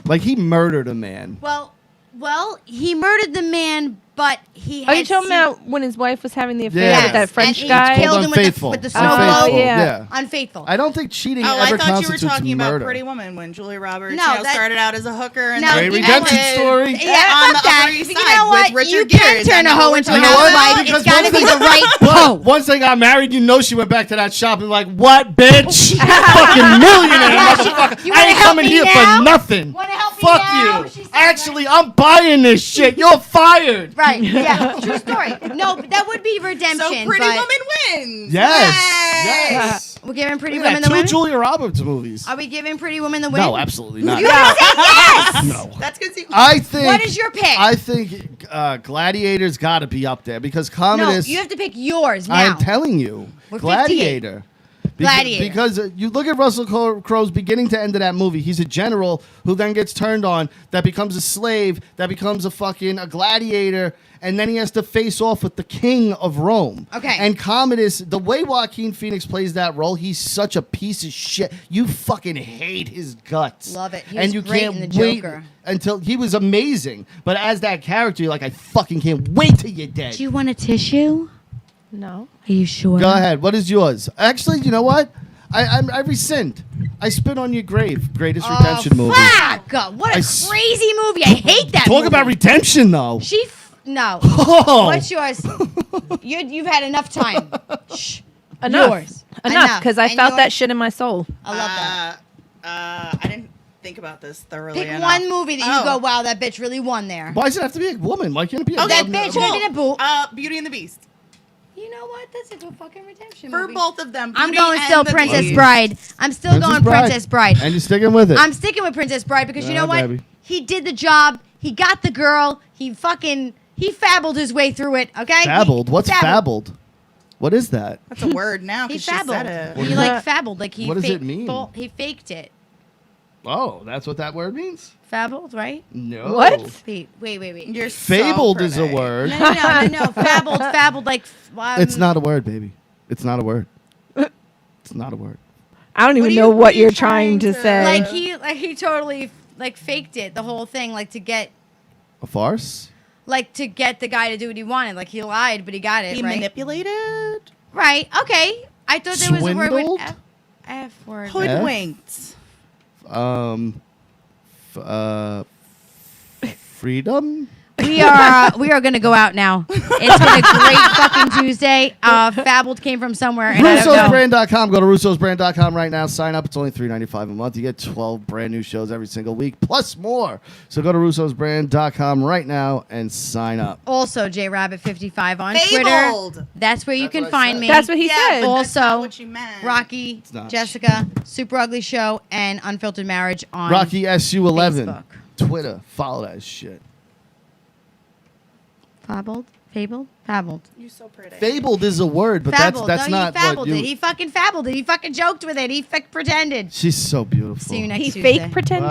Like he murdered a man. Well, he murdered the man, but he. Are you had talking seen- about when his wife was having the affair Yes. with that French and he guy? killed him Unfaithful. with the snow Unfaithful. globe. Yeah. Unfaithful. I don't think cheating Oh, ever I thought you were constitutes talking murder. about Pretty Woman when Julia Roberts No, that- started out as a hooker and No, then Great you know redemption what? story. Yeah, on fuck the that. Upper East You Side know what? with Richard You Gere. can Is that turn a not hoe what into we're a You know what? housewife. Because It's got to once be they- the right But hoe. once they got married, you know she went back to that shop and like, what, bitch? Fucking millionaire, motherfucker. You I wanna ain't help coming me here now? for nothing. Wanna help me Fuck now? you. She said Actually, I'm buying this shit. You're fired. Right. Yeah. True story. No, but that would be redemption. So Pretty but Woman wins. Yes. Yay. Yes. We're giving Pretty Look at Women that, the two win. Julia Roberts movies. Are we giving Pretty Women the win? No, absolutely not. You said yes. No. That's because I think. What is your pick? I think Gladiator's got to be up there because No, Commodus. you have to pick yours now. I'm telling you, We're Gladiator. Gladiator. Because you look at Russell Crowe's beginning to end of that movie. He's a general who then gets turned on, that becomes a slave, that becomes a gladiator, and then he has to face off with the king of Rome. Okay. And Commodus, the way Joaquin Phoenix plays that role, he's such a piece of shit. You fucking hate his guts. Love it. He and was you great can't in The wait Joker. until he was amazing. But as that character, you're like, I fucking can't wait till you're dead. Do you want a tissue? No. Are you sure? Go ahead. What is yours? Actually, you know what? I rescind. I spit on your grave. Greatest redemption movie. Fuck! What a crazy movie. I hate that Talk movie. about redemption, though. No. Oh. What's yours? You've had enough time. Shh. Enough. Yours. Enough, because I And felt yours? that shit in my soul. I love that. I didn't think about this thoroughly Pick enough. one movie that you go, wow, that bitch really won there. Why does it have to be a woman? Why can't it be a That woman? bitch really did a boo. Beauty and the Beast. You know what? That's a good fucking redemption For movie. both of them. I'm Beauty going and still the Princess Beast. Bride. I'm still going Princess Bride. And you're sticking with it. I'm sticking with Princess Bride because you Yeah, know what? baby. He did the job. He got the girl. He fabbled his way through it. Okay. Fabbled? What's fabbled? What is that? That's a word now He because she said fabbled. it. He like fabbled. Like he. What does it mean? He faked it. Oh, that's what that word means? Fabbled, right? No. What? Wait. You're Fabled so is a pretty. word. No. Fabbled. Like. It's not a word, baby. It's not a word. It's not a word. I don't even know what you're trying to say. Like he totally like faked it. The whole thing, like to get. A farce? Like to get the guy to do what he wanted. Like he lied, but he got it. He right. manipulated. Right. Okay. I thought there was a word Swindled? with F word. Hoodwinked. Freedom? We are gonna go out now. It's been a great fucking Tuesday. Fabbled came from somewhere, and I don't know. Russo'sBrand.com. Go to Russo'sBrand.com right now. Sign up. It's only $3.95 a month. You get 12 brand new shows every single week, plus more. So go to Russo'sBrand.com right now and sign up. Also, JRabbit55 on Fabled. Twitter. That's where you That's can what I find said. me. That's what he Yeah, said. but that's not Also, what you meant. Rocky, not. Jessica, Super Ugly Show, and Unfiltered Marriage on Rocky SU11. Facebook. Twitter. Follow that shit. Fabled. You're so pretty. Fabled is a word, but Fabbled. that's No, not he fabbled what you... it. He fucking fabbled it. He fucking joked with it. He pretended. She's so beautiful. See you next He Tuesday. fake pretended.